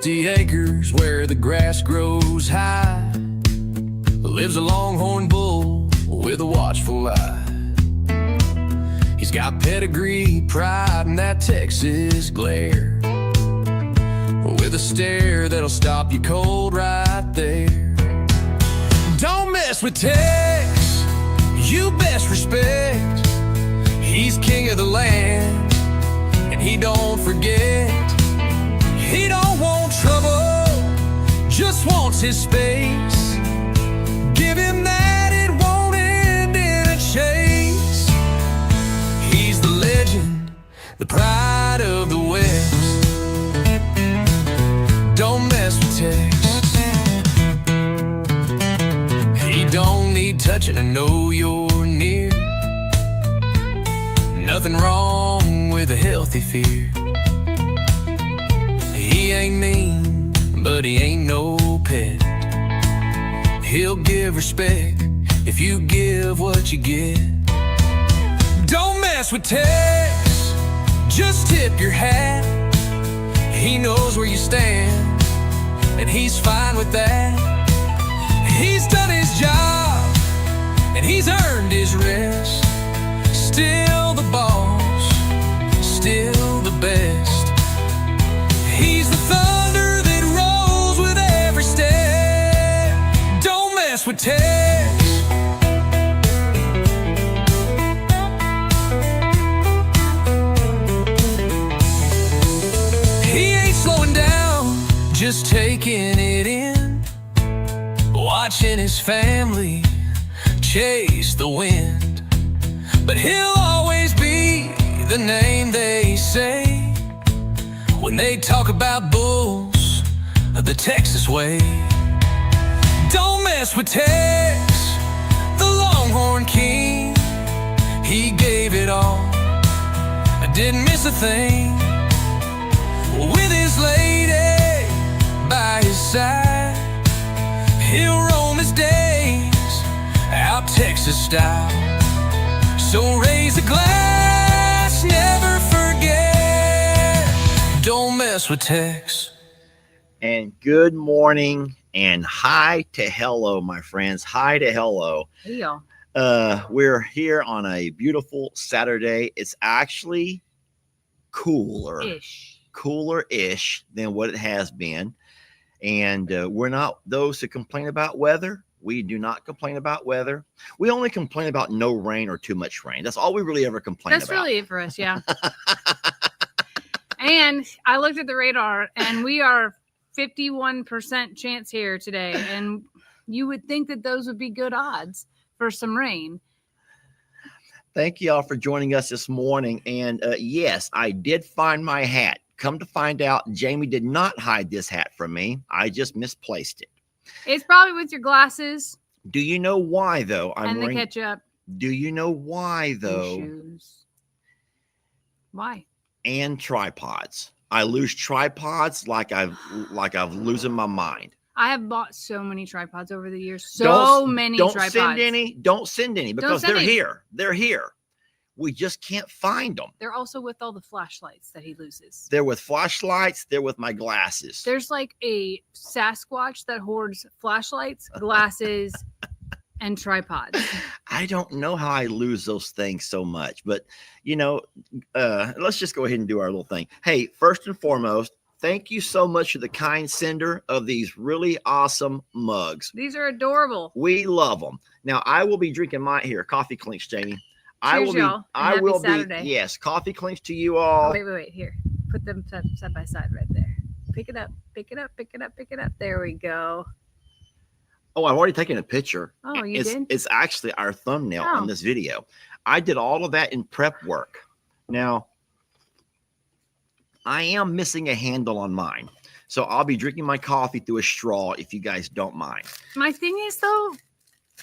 50 acres where the grass grows high lives a Longhorn bull with a watchful eye. He's got pedigree, pride, and that Texas glare, with a stare that'll stop you cold right there. Don't mess with Tex, you best respect. He's king of the land, and he don't forget. He don't want trouble, just wants his space. Give him that, it won't end in a chase. He's the legend, the pride of the West. Don't mess with Tex. He don't need touching to know you're near. Nothing wrong with a healthy fear. He ain't mean, but he ain't no pet. He'll give respect if you give what you get. Don't mess with Tex, just tip your hat. He knows where you stand, and he's fine with that. He's done his job, and he's earned his rest. Still the boss, still the best. He's the thunder that rolls with every step. Don't mess with Tex. He ain't slowing down, just taking it in, watching his family chase the wind. But he'll always be the name they say when they talk about bulls of the Texas way. Don't mess with Tex, the Longhorn king. He gave it all, I didn't miss a thing. With his lady by his side, he'll roam his days out Texas style. So raise a glass, never forget. Don't mess with Tex. And good morning and hi to hello, my friends. Hi to hello. Hey, y'all. We're here on a beautiful Saturday. It's actually cooler-ish than what it has been. And we're not those who complain about weather. We do not complain about weather. We only complain about no rain or too much rain. That's all we really ever complain about. That's really it for us, yeah. And I looked at the radar, and we are 51% chance here today. And you would think that those would be good odds for some rain. Thank you all for joining us this morning. And yes, I did find my hat. Come to find out, Jamie did not hide this hat from me. I just misplaced it. It's probably with your glasses. Do you know why, though? And the ketchup. Do you know why, though? Shoes. Why? And tripods. I lose tripods like I've losing my mind. I have bought so many tripods over the years. Don't send any. Don't send any because they're here. They're here. We just can't find them. They're also with all the flashlights that he loses. They're with flashlights. They're with my glasses. There's like a Sasquatch that hoards flashlights, glasses, and tripods. I don't know how I lose those things so much, but you know, let's just go ahead and do our little thing. Hey, first and foremost, thank you so much to the kind sender of these really awesome mugs. These are adorable. We love them. Now, I will be drinking my coffee clinks, Jamie. Cheers, y'all. I will Saturday. be, yes, coffee clinks to you all. Oh, wait. Here. Put them side by side right there. Pick it up. There we go. Oh, I've already taken a picture. Oh, you did? It's actually our thumbnail on this video. I did all of that in prep work. Now, I am missing a handle on mine. So I'll be drinking my coffee through a straw if you guys don't mind. My thing is, though,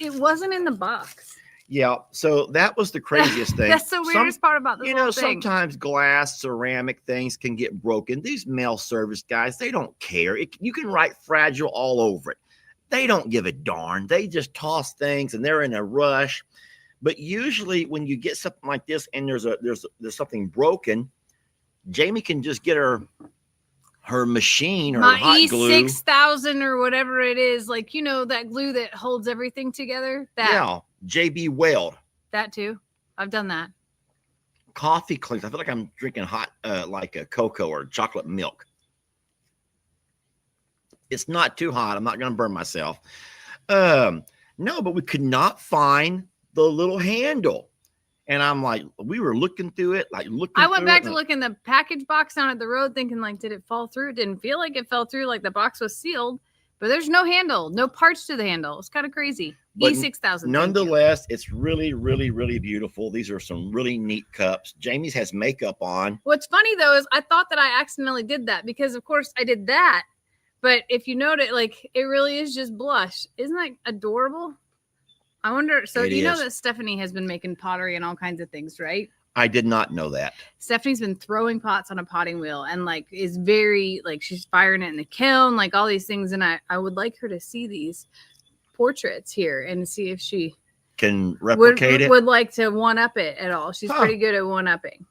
it wasn't in the box. Yeah, so that was the craziest thing. That's the weirdest part about this whole thing. Sometimes glass, ceramic things can get broken. These mail service guys, they don't care. You can write fragile all over it. They don't give a darn. They just toss things and they're in a rush. But usually when you get something like this and there's something broken, Jamie can just get her her machine or My hot glue. E6000 or whatever it is, like, you know, that glue that holds everything together. That, Yeah, JB Weld. that too. I've done that. Coffee cleans. I feel like I'm drinking hot, like a cocoa or chocolate milk. It's not too hot. I'm not going to burn myself. No, but we could not find the little handle. And I'm like, we were looking through it, like looking. I went through back it, to look in the package box down at the road thinking, like, did it fall through? It didn't feel like it fell through, like the box was sealed, but there's no handle, no parts to the handle. It's kind of crazy. But E6000. Nonetheless, it's really, really, really beautiful. These are some really neat cups. Jamie's has makeup on. What's funny though is I thought that I accidentally did that because, of course, I did that. But if you notice, like, it really is just blush. Isn't that adorable? I wonder. So It you know is. that Stephanie has been making pottery and all kinds of things, right? I did not know that. Stephanie's been throwing pots on a potting wheel and like is very like she's firing it in the kiln, like all these things. And I would like her to see these portraits here and see if she Can replicate it. would like to one up it at all. She's Huh. pretty good at one upping.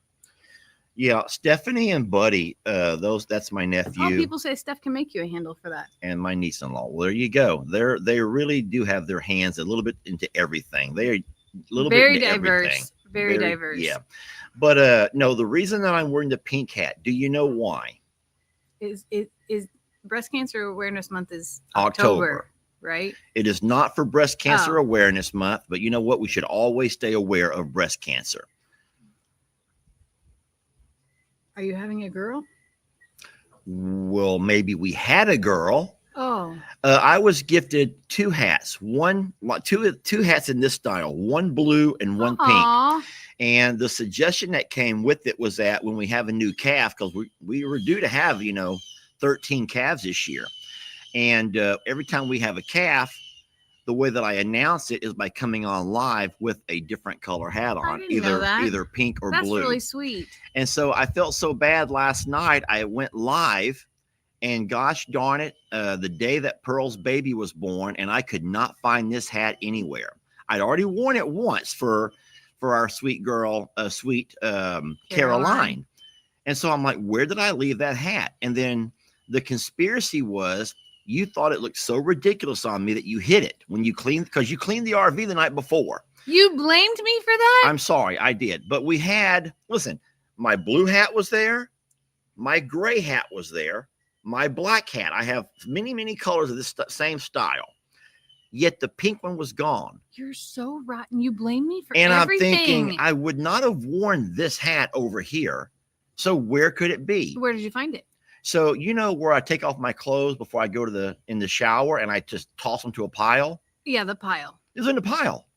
Yeah, Stephanie and Buddy, that's my Oh, nephew people say Steph can make you a handle for that. and my niece-in-law. Well, there you go. They really do have their hands a little bit into everything. They are a little Very bit into diverse. everything. Very diverse. Yeah. But no, the reason that I'm wearing the pink hat, do you know why? Is Breast Cancer Awareness Month is October. right? It is not for Breast Cancer Oh. Awareness Month, but you know what? We should always stay aware of breast cancer. Are you having a girl? Well, maybe we had a girl. Oh, I was gifted two hats, two hats in this style, one blue and one pink. Aw. And the suggestion that came with it was that when we have a new calf, because we were due to have, 13 calves this year. And every time we have a calf, the way that I announce it is by coming on live with a different color hat on, didn't know that. either pink or That's blue. really sweet. And so I felt so bad last night. I went live, and gosh darn it, the day that Pearl's baby was born, and I could not find this hat anywhere. I'd already worn it once for our sweet girl, Caroline. And so I'm like, where did I leave that hat? And then the conspiracy was, you thought it looked so ridiculous on me that you hid it when you cleaned, because you cleaned the RV the night before. You blamed me for that? I'm sorry, I did. But we had, listen, my blue hat was there. My gray hat was there. My black hat. I have many, many colors of this same style. Yet the pink one was gone. You're so rotten. You blame me for And everything. I'm thinking, I would not have worn this hat over here. So where could it be? Where did you find it? So you know where I take off my clothes before I go to in the shower and I just toss them to a pile? Yeah, the pile. It's in the pile.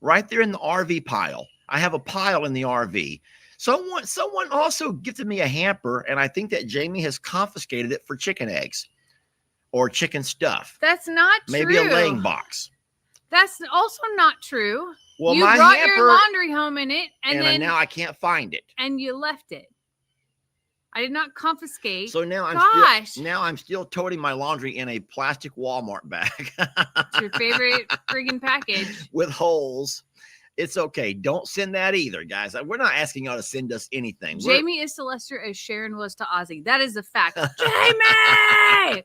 Right there in the RV pile. I have a pile in the RV. Someone also gifted me a hamper, and I think that Jamie has confiscated it for chicken eggs or chicken stuff. That's not Maybe true. a laying box. That's also not true. Well, you my brought hamper, your laundry home in it, and then now I can't find it. and you left it. I did not confiscate. So now Gosh. I'm still toting my laundry in a plastic Walmart bag. It's your favorite friggin' package. With holes. It's okay. Don't send that either, guys. We're not asking y'all to send us anything. Jamie is to Lester as Sharon was to Ozzy. That is a fact. Jamie!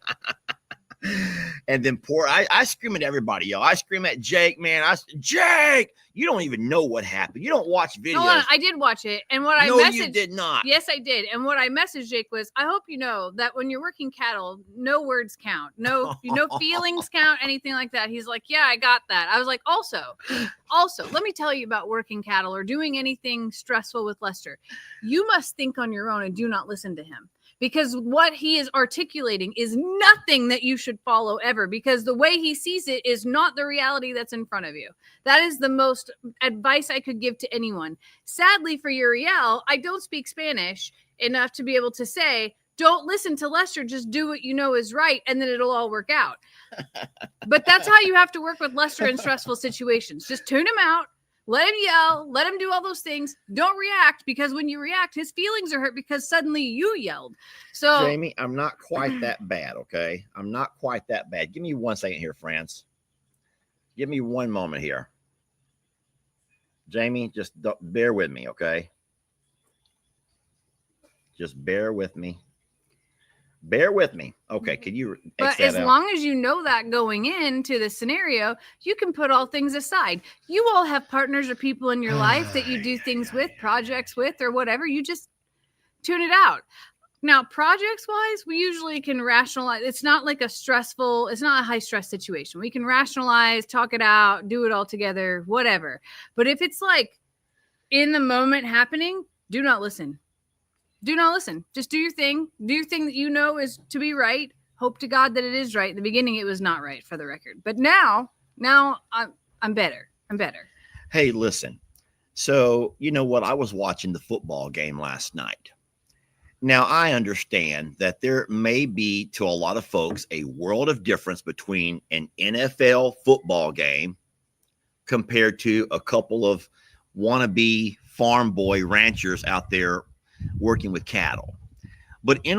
And then I scream at everybody, y'all. I scream at Jake, man. Jake, you don't even know what happened. You don't watch videos. Hold on, I did watch it, and what I No, messaged. you did not. Yes, I did. And what I messaged Jake was, I hope you know that when you're working cattle, no words count, no feelings count, anything like that. He's like, yeah, I got that. I was like, also, let me tell you about working cattle or doing anything stressful with Lester. You must think on your own and do not listen to him. Because what he is articulating is nothing that you should follow ever, because the way he sees it is not the reality that's in front of you. That is the most advice I could give to anyone. Sadly for Uriel, I don't speak Spanish enough to be able to say, don't listen to Lester, just do what you know is right, and then it'll all work out. But that's how you have to work with Lester in stressful situations. Just tune him out. Let him yell, let him do all those things. Don't react, because when you react, his feelings are hurt because suddenly you yelled. So Jamie, I'm not quite that bad, okay? I'm not quite that bad. Give me 1 second here, friends. Give me one moment here. Jamie, just bear with me, okay? Just bear with me. Bear with me. Okay, can you X But that as out? long as you know that going into the scenario, you can put all things aside. You all have partners or people in your life that you do things with, projects with, or whatever. You just tune it out. Now, projects wise, we usually can rationalize. It's not like it's not a high stress situation. We can rationalize, talk it out, do it all together, whatever. But if it's like in the moment happening, do not listen. Do not listen. Just do your thing. Do your thing that you know is to be right. Hope to God that it is right. In the beginning, it was not right, for the record. But now I'm better. I'm better. Hey, listen. So, you know what? I was watching the football game last night. Now, I understand that there may be, to a lot of folks, a world of difference between an NFL football game compared to a couple of wannabe farm boy ranchers out there working with cattle. But in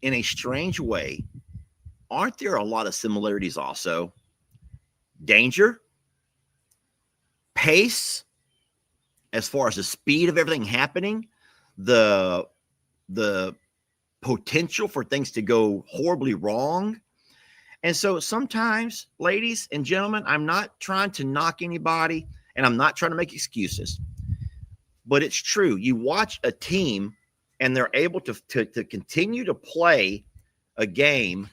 a strange way, aren't there a lot of similarities also? Danger, pace, as far as the speed of everything happening, the potential for things to go horribly wrong. And so sometimes, ladies and gentlemen, I'm not trying to knock anybody and I'm not trying to make excuses, but it's true. You watch a team and they're able to continue to play a game,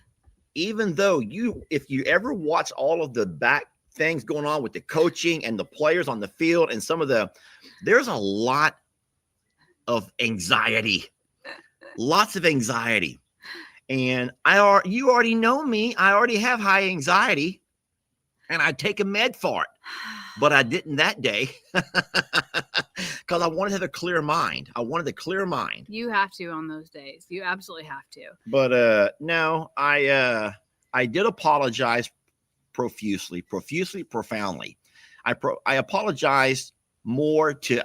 even though if you ever watch all of the back things going on with the coaching and the players on the field and there's a lot of anxiety, lots of anxiety. And you already know me. I already have high anxiety and I take a med for it, but I didn't that day because I wanted to have a clear mind. I wanted a clear mind. You have to on those days. You absolutely have to. But no, I did apologize profusely, profoundly. I apologized more to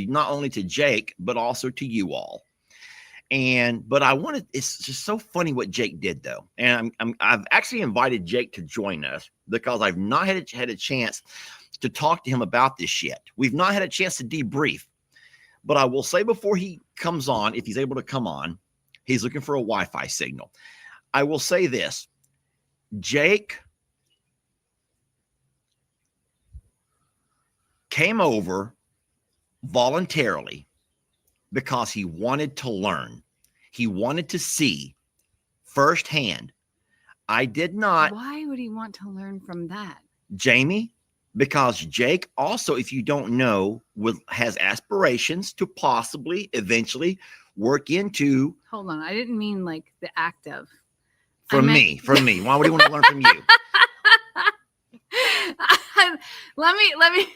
not only to Jake, but also to you all. But it's just so funny what Jake did though. And I've actually invited Jake to join us because I've not had a chance to talk to him about this yet. We've not had a chance to debrief, but I will say before he comes on, if he's able to come on, he's looking for a Wi-Fi signal. I will say this, Jake came over voluntarily because he wanted to learn. He wanted to see firsthand. I did not. Why would he want to learn from that? Jamie, because Jake also, if you don't know, has aspirations to possibly eventually work into. Hold on. I didn't mean like the act of. From me. Why would he want to learn from you? Let me.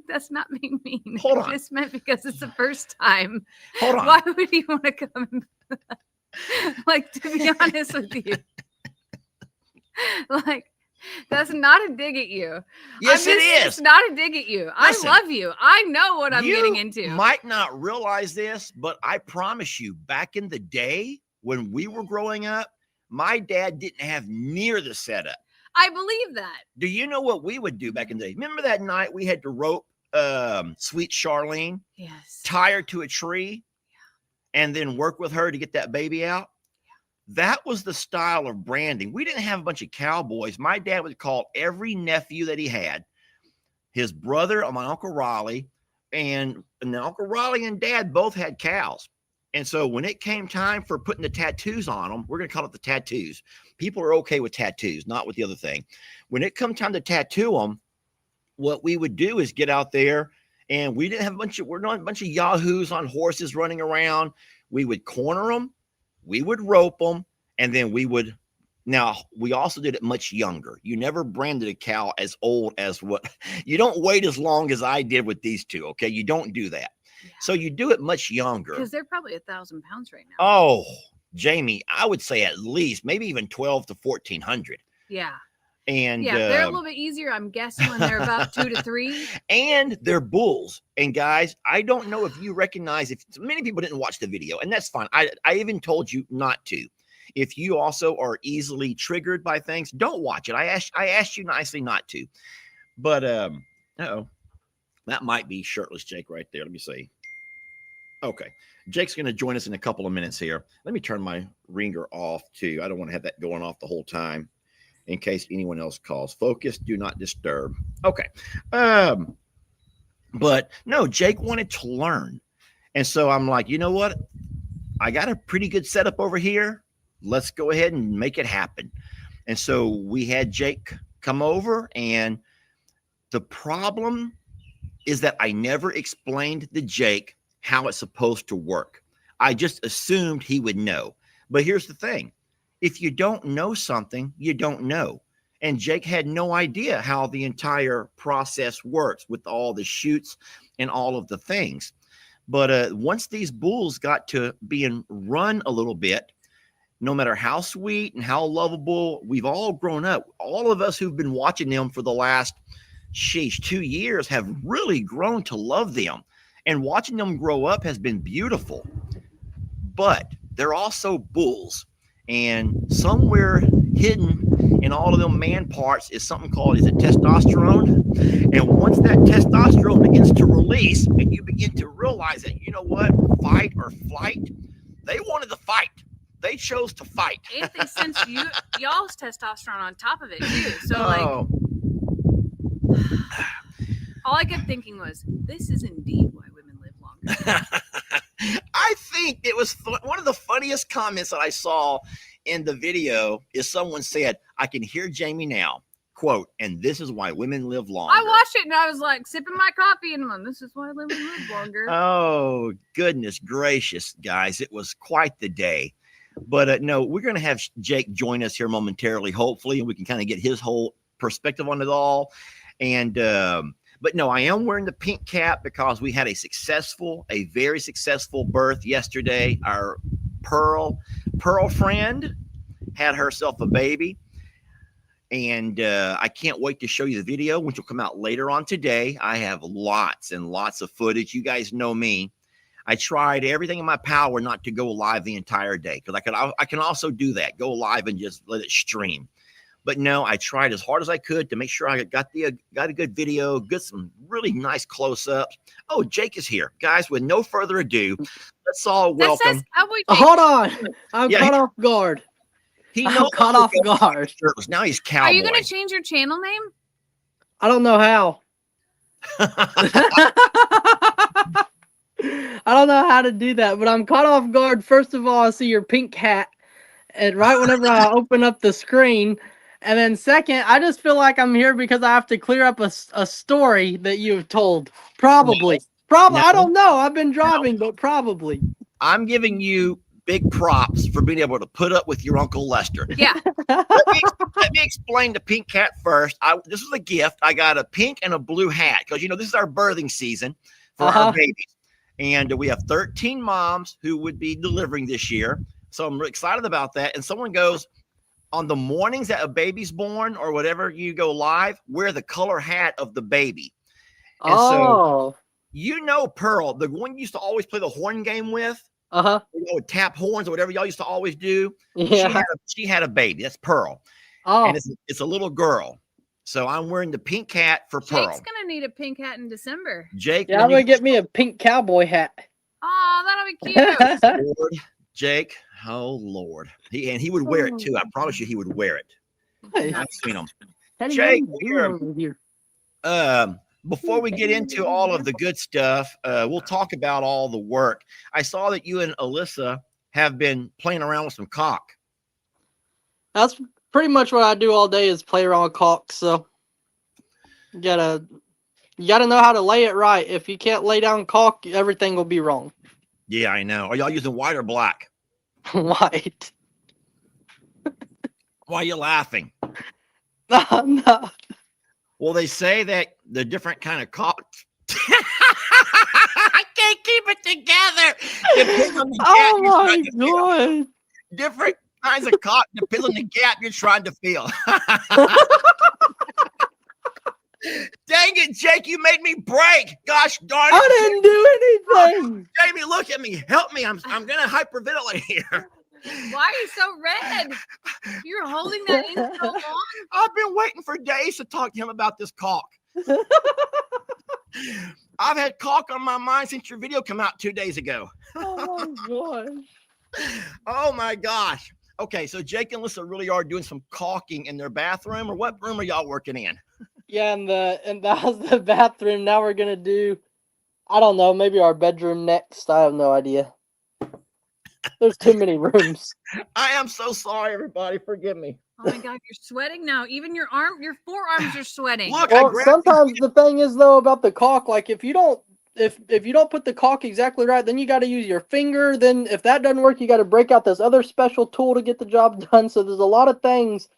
That's not being mean. Hold on. I just meant because it's the first time. Hold on. Why would he want to come? Like, to be honest with you, like, that's not a dig at you. Yes, it is. It's not a dig at you. Listen, I love you. I know what I'm getting into. You might not realize this, but I promise you, back in the day when we were growing up, my dad didn't have near the setup. I believe that. Do you know what we would do back in the day? Remember that night we had to rope sweet Charlene? Yes. Tie her to a tree and then work with her to get that baby out? That was the style of branding. We didn't have a bunch of cowboys. My dad would call every nephew that he had, his brother, my Uncle Raleigh, and Uncle Raleigh and Dad both had cows. And so when it came time for putting the tattoos on them, we're going to call it the tattoos. People are okay with tattoos, not with the other thing. When it come time to tattoo them, what we would do is get out there, and we didn't have we're not a bunch of yahoos on horses running around. We would corner them, we would rope them, and then we also did it much younger. You never branded a cow as old as you don't wait as long as I did with these two. Okay. You don't do that. Yeah. So you do it much younger. Because they're probably 1,000 pounds right now. Oh, Jamie, I would say at least maybe even 12 to 1,400. Yeah. And they're a little bit easier, I'm guessing, when they're about 2 to 3. And they're bulls. And guys, I don't know if you recognize, if many people didn't watch the video, and that's fine. I even told you not to. If you also are easily triggered by things, don't watch it. I asked you nicely not to. But that might be shirtless Jake right there. Let me see. Okay. Jake's going to join us in a couple of minutes here. Let me turn my ringer off too. I don't want to have that going off the whole time in case anyone else calls. Focus, do not disturb. Okay. But no, Jake wanted to learn. And so I'm like, you know what? I got a pretty good setup over here. Let's go ahead and make it happen. And so we had Jake come over, and the problem is that I never explained to Jake how it's supposed to work. I just assumed he would know. But here's the thing. If you don't know something, you don't know. And Jake had no idea how the entire process works with all the shoots and all of the things. But once these bulls got to being run a little bit, no matter how sweet and how lovable, we've all grown up. All of us who've been watching them for the last, 2 years have really grown to love them. And watching them grow up has been beautiful. But they're also bulls. And somewhere hidden in all of them man parts is something called, is it testosterone? And once that testosterone begins to release and you begin to realize that, you know what, fight or flight, they wanted to fight. They chose to fight. And they sent y'all's testosterone on top of it too. So all I kept thinking was, this is indeed why women live longer. I think it was one of the funniest comments that I saw in the video is someone said, I can hear Jamie now, quote, and this is why women live longer. I watched it and I was like sipping my coffee and I'm like, this is why women live longer. Oh, goodness gracious, guys. It was quite the day. But no, we're going to have Jake join us here momentarily, hopefully, and we can kind of get his whole perspective on it all. And but no, I am wearing the pink cap because we had a very successful birth yesterday. Our Pearl friend had herself a baby. And I can't wait to show you the video, which will come out later on today. I have lots and lots of footage. You guys know me. I tried everything in my power not to go live the entire day because I can also do that, go live and just let it stream. But no, I tried as hard as I could to make sure I got a good video, get some really nice close-ups. Oh, Jake is here. Guys, with no further ado, let's all welcome. Hold on. I'm caught off guard. I'm caught off guard. Now he's cowboy. Are you going to change your channel name? I don't know how. I don't know how to do that, but I'm caught off guard. First of all, I see your pink hat, and right whenever I open up the screen, and then second, I just feel like I'm here because I have to clear up a story that you've told. Probably. No. I don't know. I've been driving, but probably. I'm giving you big props for being able to put up with your Uncle Lester. Yeah. Let me explain the pink hat first. This was a gift. I got a pink and a blue hat because, this is our birthing season for our babies. And we have 13 moms who would be delivering this year. So I'm really excited about that. And someone goes, on the mornings that a baby's born or whatever you go live, wear the color hat of the baby. And so, Pearl, the one you used to always play the horn game with, tap horns or whatever y'all used to always do. Yeah. She had a baby. That's Pearl. Oh. And it's a little girl. So I'm wearing the pink hat for Pearl. Jake's going to need a pink hat in December. Jake. Yeah, I'm going to get me a pink cowboy hat. Oh, that'll be cute. Lord, Jake. Oh, Lord. He would wear it too. I promise you he would wear it. I've seen him. Jake, before we get into all of the good stuff, we'll talk about all the work. I saw that you and Alyssa have been playing around with some caulk. That's pretty much what I do all day is play around with caulk. So you gotta know how to lay it right. If you can't lay down caulk, everything will be wrong. Yeah, I know. Are y'all using white or black? White. Why are you laughing? No. Well, they say that the different kind of caulk. I can't keep it together. Oh my God. Different kinds of caulk depends on the gap you're trying to fill. Dang it, Jake, you made me break. Gosh darn it. I didn't do anything. Jamie, look at me. Help me. I'm going to hyperventilate here. Why are you so red? You're holding that in so long. I've been waiting for days to talk to him about this caulk. I've had caulk on my mind since your video came out 2 days ago. Oh my gosh. Oh my gosh. Okay, so Jake and Alyssa really are doing some caulking in their bathroom, or what room are y'all working in? Yeah, and that was the bathroom. Now we're gonna do, I don't know, maybe our bedroom next. I have no idea. There's too many rooms. I am so sorry, everybody. Forgive me. Oh my God, you're sweating now. Even your forearms are sweating. Look, I Well, grabbed sometimes the thing is though about the caulk, like if you don't put the caulk exactly right, then you got to use your finger. Then if that doesn't work, you got to break out this other special tool to get the job done. So there's a lot of things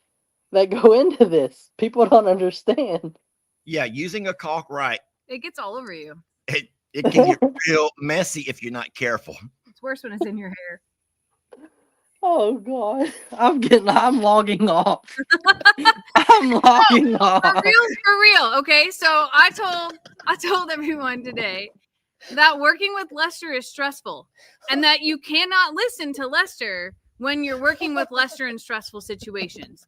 that go into this. People don't understand. Yeah, using a caulk right, It gets all over you. it can get real messy if you're not careful. It's worse when it's in your hair. Oh God, I'm logging off. I'm logging off. For real. Okay, so I told everyone today that working with Lester is stressful, and that you cannot listen to Lester when you're working with Lester in stressful situations.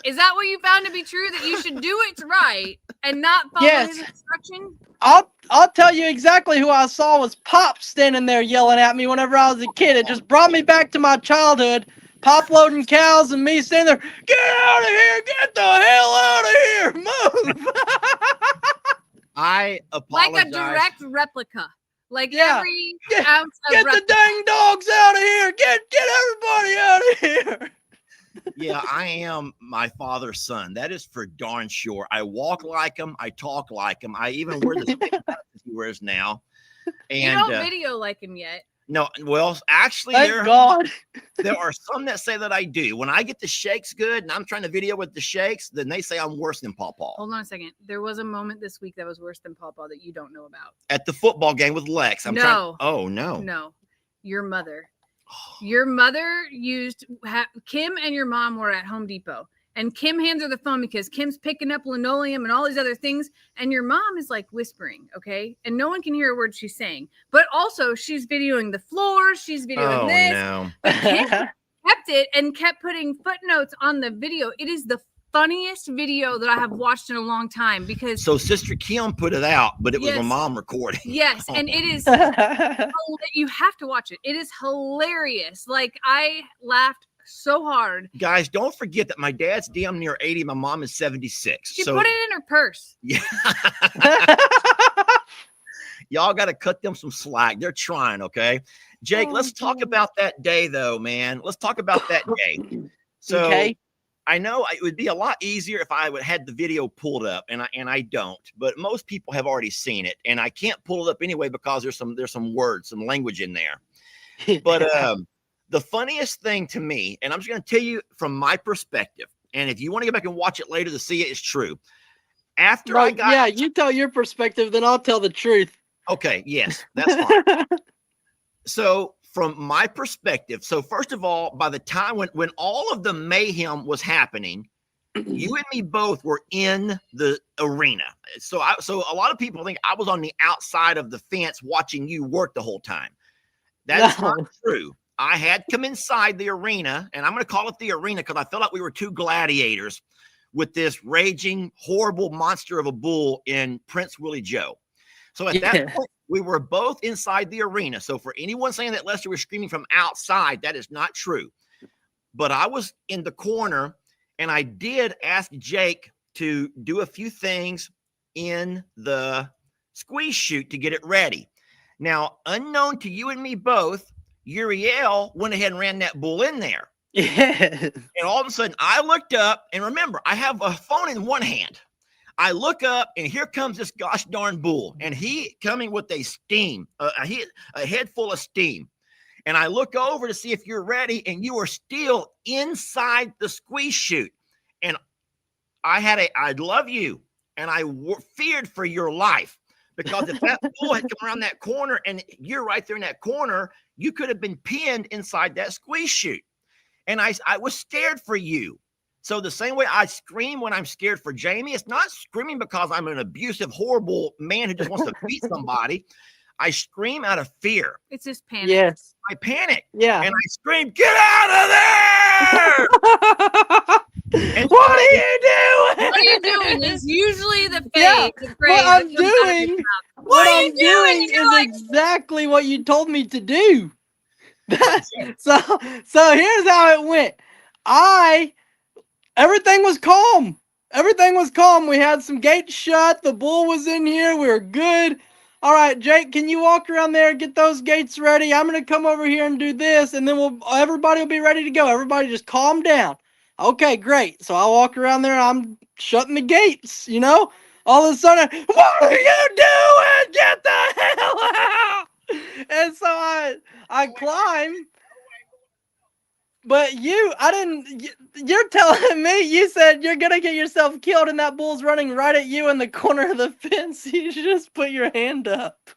Is that what you found to be true? That you should do it right and not follow his instruction? I'll tell you exactly who I saw was Pop standing there yelling at me whenever I was a kid. It just brought me back to my childhood. Pop loading cows and me standing there, get out of here, get the hell out of here, move. I apologize. Like a direct replica. Like Yeah. every ounce of Get the dang dogs out of here. Get everybody out of here. Yeah, I am my father's son. That is for darn sure. I walk like him. I talk like him. I even wear the same glasses he wears now. And you don't video like him yet. no, well, actually, Thank God. there are some that say that I do. When I get the shakes good and I'm trying to video with the shakes, then they say I'm worse than Paw Paw. Hold on a second. There was a moment this week that was worse than Paw Paw that you don't know about. At the football game with Lex. Oh, no. No. Your mother. Your mother Kim and your mom were at Home Depot, and Kim hands her the phone because Kim's picking up linoleum and all these other things, and your mom is like whispering, okay, and no one can hear a word she's saying, but also she's videoing the floor, she's videoing this. No. But Kim kept it and kept putting footnotes on the video. It is the funniest video that I have watched in a long time because So Sister Kim put it out, but it was my mom recording. Yes, and it is you have to watch it. It is hilarious. Like I laughed so hard. Guys, don't forget that my dad's damn near 80. My mom is 76. She put it in her purse. Yeah. Y'all got to cut them some slack. They're trying, okay? Jake, let's talk about that day, though, man. Let's talk about that day. So Okay. I know it would be a lot easier if I would had the video pulled up, and I don't. But most people have already seen it, and I can't pull it up anyway because there's some words, some language in there. But the funniest thing to me, and I'm just going to tell you from my perspective, and if you want to go back and watch it later to see it, it's true. After I got, yeah, you tell your perspective, then I'll tell the truth. okay, yes, that's fine. So from my perspective, so first of all, by the time when all of the mayhem was happening, you and me both were in the arena. So a lot of people think I was on the outside of the fence watching you work the whole time. That's not true. I had come inside the arena, and I'm going to call it the arena because I felt like we were two gladiators with this raging, horrible monster of a bull in Prince Willie Joe. So at that point, we were both inside the arena. So for anyone saying that Lester was screaming from outside, that is not true. But I was in the corner, and I did ask Jake to do a few things in the squeeze chute to get it ready. Now, unknown to you and me both, Uriel went ahead and ran that bull in there. Yeah. And all of a sudden, I looked up, and remember, I have a phone in one hand. I look up, and here comes this gosh darn bull, and he coming with a steam, a head full of steam. And I look over to see if you're ready, and you are still inside the squeeze chute. And I love you, and I feared for your life, because if that bull had come around that corner, and you're right there in that corner, you could have been pinned inside that squeeze chute. And I was scared for you. So the same way I scream when I'm scared for Jamie, it's not screaming because I'm an abusive, horrible man who just wants to beat somebody. I scream out of fear. It's just panic. Yes. I panic. Yeah. And I scream, get out of there! And what are you doing? What are you doing? Is usually the face. Yeah, the phrase what I'm that comes out of your doing, mouth. what are you I'm doing? doing And you're is like, exactly what you told me to do. So here's how it went. Everything was calm. Everything was calm. We had some gates shut. The bull was in here. We were good. All right, Jake, can you walk around there, get those gates ready? I'm gonna come over here and do this, and then everybody will be ready to go. Everybody just calm down. Okay, great. So I walk around there. I'm shutting the gates. All of a sudden, what are you doing? Get the hell out! And so I climb. But you're telling me, you said you're gonna get yourself killed and that bull's running right at you in the corner of the fence. You should just put your hand up.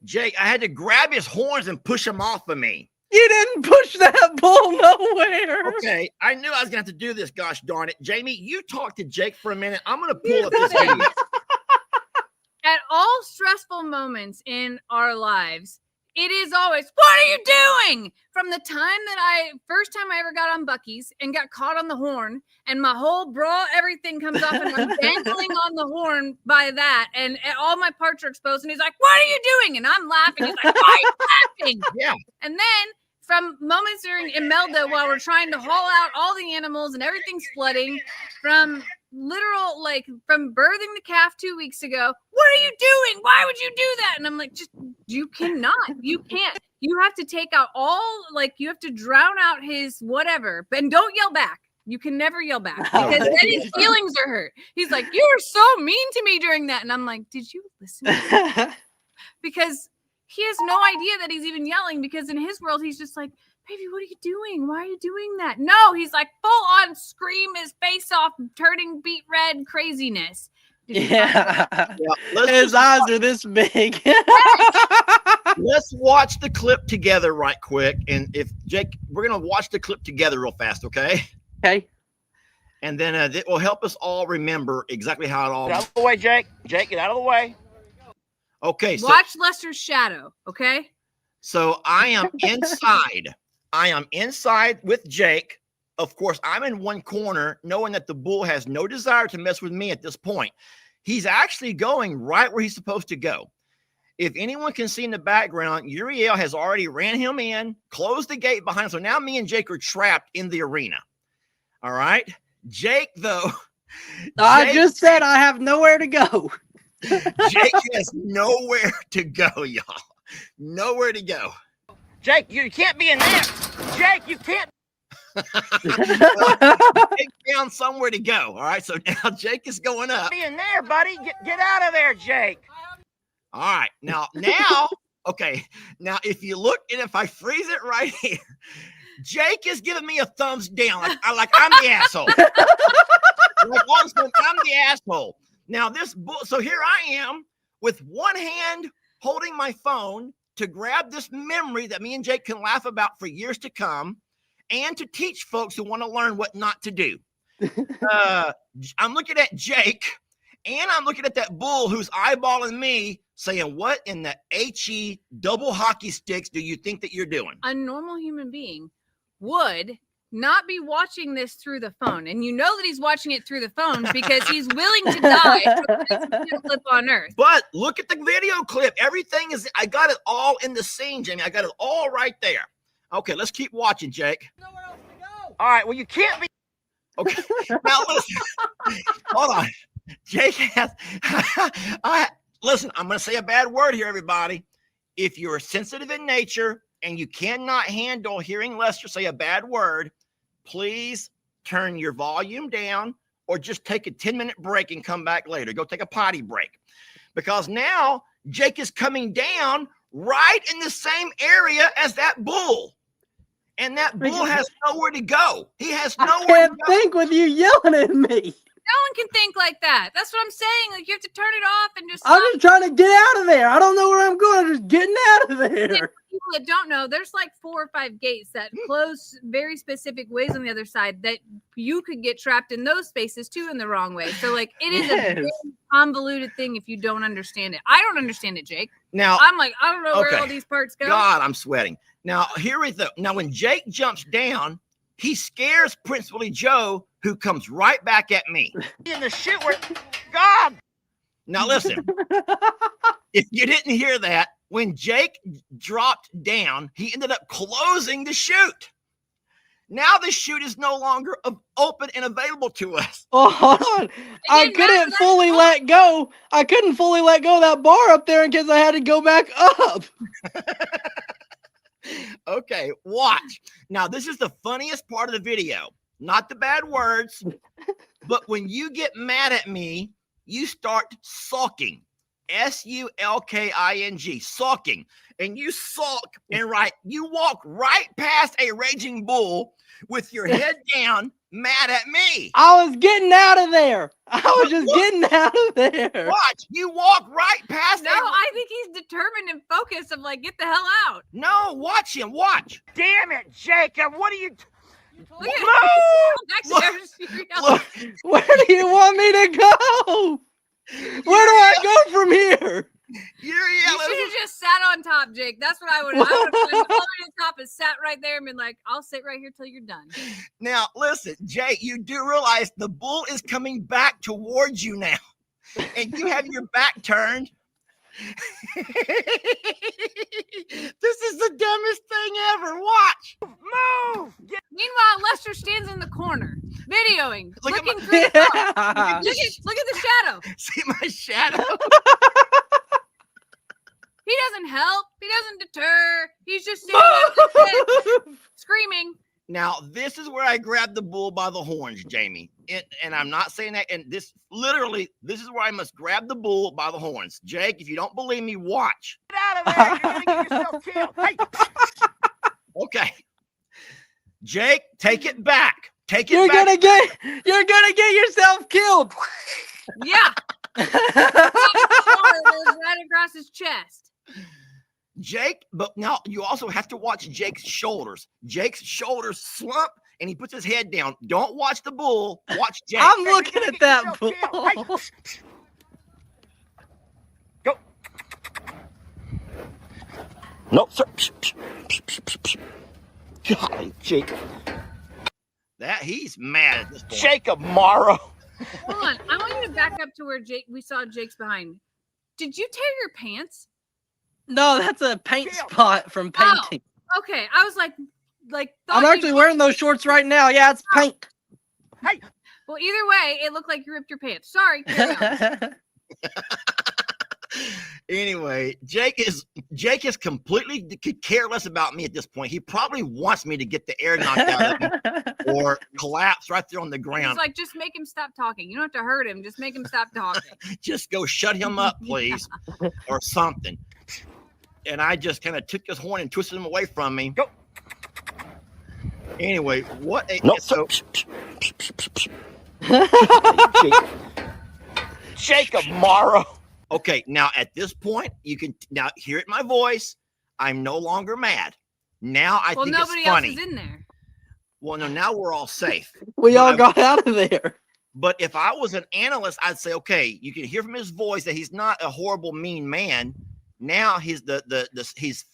Jake, I had to grab his horns and push him off of me. You didn't push that bull nowhere. Okay, I knew I was gonna have to do this, gosh darn it. Jamie, you talk to Jake for a minute. I'm gonna pull up this video. at all stressful moments in our lives, it is always, what are you doing? From the time that first time I ever got on Bucky's and got caught on the horn, and my whole bra, everything comes off, and I'm dangling on the horn by that, and all my parts are exposed, and he's like, what are you doing? And I'm laughing. He's like, why are you laughing? Yeah. And then from moments during Imelda, while we're trying to haul out all the animals and everything's flooding, from from birthing the calf 2 weeks ago, what are you doing? Why would you do that? And I'm like, you cannot, you can't. You have to take out you have to drown out his whatever, and don't yell back. You can never yell back because then his feelings are hurt. He's like, you were so mean to me during that. And I'm like, did you listen to me? Because he has no idea that he's even yelling, because in his world, he's just like, baby, what are you doing? Why are you doing that? No, he's like full on scream his face off, turning beet red craziness. Yeah. His eyes are this big. Let's watch the clip together right quick. And if Jake, we're going to watch the clip together real fast, okay? Okay. And then it will help us all remember exactly how it all. Get out of the way, Jake. Jake, get out of the way. Okay. So, watch Lester's shadow, okay? So I am inside. I am inside with Jake. Of course, I'm in one corner, knowing that the bull has no desire to mess with me at this point. He's actually going right where he's supposed to go. If anyone can see in the background, Uriel has already ran him in, closed the gate behind him. So now me and Jake are trapped in the arena. All right. Jake, though. I just said I have nowhere to go. Jake has nowhere to go, y'all. Nowhere to go. Jake, you can't be in there. Jake, you can't. Jake found somewhere to go. All right. So now Jake is going up. Be in there, buddy. Get out of there, Jake. All right. Now, okay. Now, if you look, and if I freeze it right here, Jake is giving me a thumbs down. Like I'm the asshole. I'm the asshole. Now, so here I am with one hand holding my phone to grab this memory that me and Jake can laugh about for years to come, and to teach folks who want to learn what not to do. I'm looking at Jake, and I'm looking at that bull who's eyeballing me, saying, what in the HE double hockey sticks do you think that you're doing? A normal human being would not be watching this through the phone. And you know that he's watching it through the phone because he's willing to die for the best clip on earth. But look at the video clip. Everything I got it all in the scene, Jamie. I got it all right there. Okay, let's keep watching, Jake. Nowhere else to go. All right, well, you can't be. Okay, now listen. Hold on. Jake has. Listen, I'm going to say a bad word here, everybody. If you're sensitive in nature and you cannot handle hearing Lester say a bad word, please turn your volume down or just take a 10-minute break and come back later. Go take a potty break. Because now Jake is coming down right in the same area as that bull. And that bull has nowhere to go. He has nowhere to go. I can't think with you yelling at me. No one can think like that. That's what I'm saying. Like, you have to turn it off and just. I'm just trying to get out of there. I don't know where I'm going. I'm just getting out of there. People that don't know, there's like 4 or 5 gates that close very specific ways on the other side that you could get trapped in those spaces too in the wrong way. So like, it is a very convoluted thing if you don't understand it. I don't understand it, Jake. Now I'm like, I don't know where all these parts go. God, I'm sweating. Now here is now when Jake jumps down, he scares Principally Joe, who comes right back at me. In the shit where God. Now listen, if you didn't hear that, when Jake dropped down, he ended up closing the chute. Now the chute is no longer open and available to us. Oh, hold on. I didn't matter, couldn't that's fully fine. let go. I couldn't fully let go of that bar up there in case I had to go back up. Okay, watch. Now, this is the funniest part of the video. Not the bad words, but when you get mad at me, you start sulking. S-U-L-K-I-N-G, sulking. And you sulk and you walk right past a raging bull with your head down, mad at me. I was getting out of there. I was just getting out of there. Watch, you walk right past. No, I think he's determined and focused of like, get the hell out. No, watch him. Watch. Damn it, Jacob. What are you? Look at Look. Where do you want me to go? Where do I go from here? You're You yelling. should have just sat on top, Jake. That's what I would have. I would have climbed all the way to the top and sat right there and been like, I'll sit right here till you're done. Now, listen, Jake, you do realize the bull is coming back towards you now, and you have your back turned. This is the dumbest thing ever. Watch. Move. Meanwhile, Lester stands in the corner, videoing, Look at looking through the phone. Yeah. Look at the shadow. See my shadow? He doesn't help. He doesn't deter. He's just sitting there screaming. Now, this is where I grabbed the bull by the horns, Jamie. And I'm not saying that. And this is where I must grab the bull by the horns. Jake, if you don't believe me, watch. Get out of there. You're going to get yourself killed. Hey. Okay. Jake, take it back. Take it You're back. gonna get yourself killed. Yeah. Right across his chest. Jake, but now you also have to watch Jake's shoulders. Jake's shoulders slump and he puts his head down. Don't watch the bull. Watch Jake. I'm looking at that bull. Go. Nope, sir. Golly, Jake. That he's mad at this point. Jacob Morrow. Hold on. I want you to back up to where we saw Jake's behind. Did you tear your pants? No, that's a paint spot from painting. Oh, okay. I was like I'm actually wearing those shorts right now. Yeah, it's paint. Hey. Well, either way, it looked like you ripped your pants. Sorry. Carry on. Anyway, Jake is completely could care less about me at this point. He probably wants me to get the air knocked out of him or collapse right there on the ground. He's like, just make him stop talking. You don't have to hurt him. Just make him stop talking. Just go shut him up, please, or something. And I just kind of took his horn and twisted him away from me. Go. Anyway, what a Jacob Morrow. Okay, now at this point, you can now hear it in my voice. I'm no longer mad. Now I think it's funny. Nobody else is in there. Well, no, now we're all safe. We all got out of there. But if I was an analyst, I'd say, okay, you can hear from his voice that he's not a horrible, mean man. Now his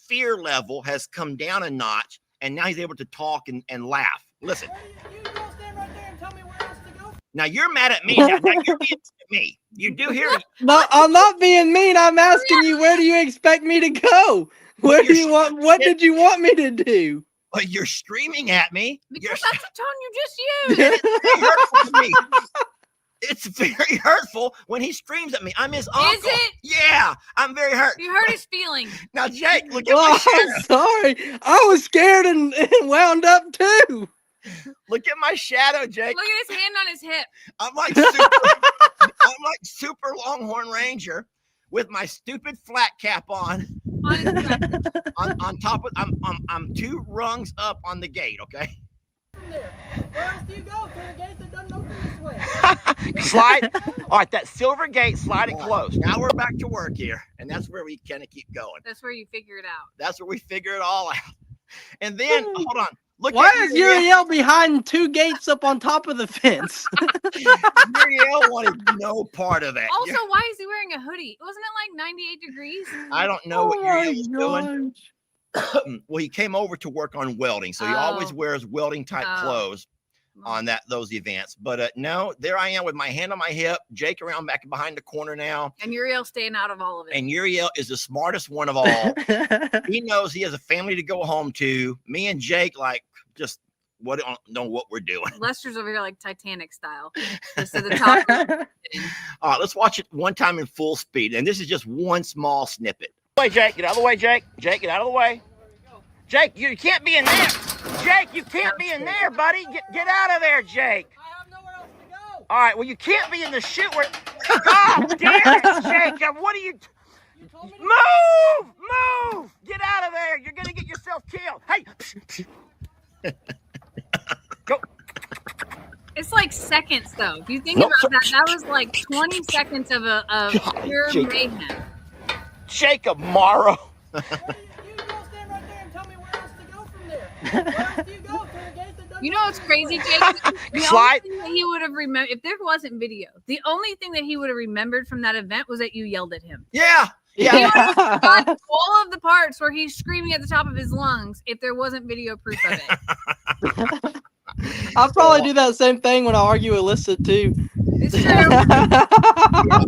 fear level has come down a notch, and now he's able to talk and laugh. Listen. You go stand right there and tell me where else to go. Now you're mad at me. Now you're being at me. You do hear it. No, I'm not being mean. I'm asking you, where do you expect me to go? Where do you want? What did you want me to do? But you're screaming at me. Because that's the tone you just used. It's very hurtful to me. It's very hurtful when he screams at me. I'm his uncle. Is it? Yeah, I'm very hurt. You hurt his feelings. Now, Jake, look at my Oh, shadow. I'm sorry. I was scared and wound up too. Look at my shadow, Jake. Look at his hand on his hip. I'm like super Longhorn Ranger with my stupid flat cap on. On his back. on top of I'm 2 rungs up on the gate. Okay. Where else do you go? Through the gate that doesn't open this way. Slide. All right, that silver gate, slide it closed. Now we're back to work here, and that's where we kind of keep going. That's where you figure it out. That's where we figure it all out. And then hold on. Look Why at is Uriel behind 2 gates up on top of the fence? Uriel wanted no part of that. Also, why is he wearing a hoodie? Wasn't it like 98 degrees? I don't know what my Uriel was doing. Well, he came over to work on welding, so he always Oh. wears welding type Oh. clothes. on those events. But no, there I am with my hand on my hip, Jake around back behind the corner now. And Uriel staying out of all of it. And Uriel is the smartest one of all. He knows he has a family to go home to. Me and Jake, like, just don't know what we're doing. Lester's over here like Titanic style. Just at the top. All right, let's watch it one time in full speed. And this is just one small snippet. Wait, Jake, get out of the way, Jake. Jake, get out of the way. Jake, you can't be in there. Jake, you can't be in there, buddy. Get out of there, Jake. I have nowhere else to go. All right, well, you can't be in the chute where... God damn it, Jacob. What are you... You told me to Move! Get out of there. You're going to get yourself killed. Hey. Go. It's like seconds, though. If you think about that was like 20 seconds of pure mayhem. Jacob Morrow. you go stand right there and tell me where else to go from there. Where else do you go? Through the gate that doesn't You know what's crazy, Jake? The Slide. only thing that he would have remembered, if there wasn't video, the only thing that he would have remembered from that event was that you yelled at him. Yeah. He would have forgotten all of the parts where he's screaming at the top of his lungs if there wasn't video proof of it. I'll probably do that same thing when I argue with Alyssa too. It's true.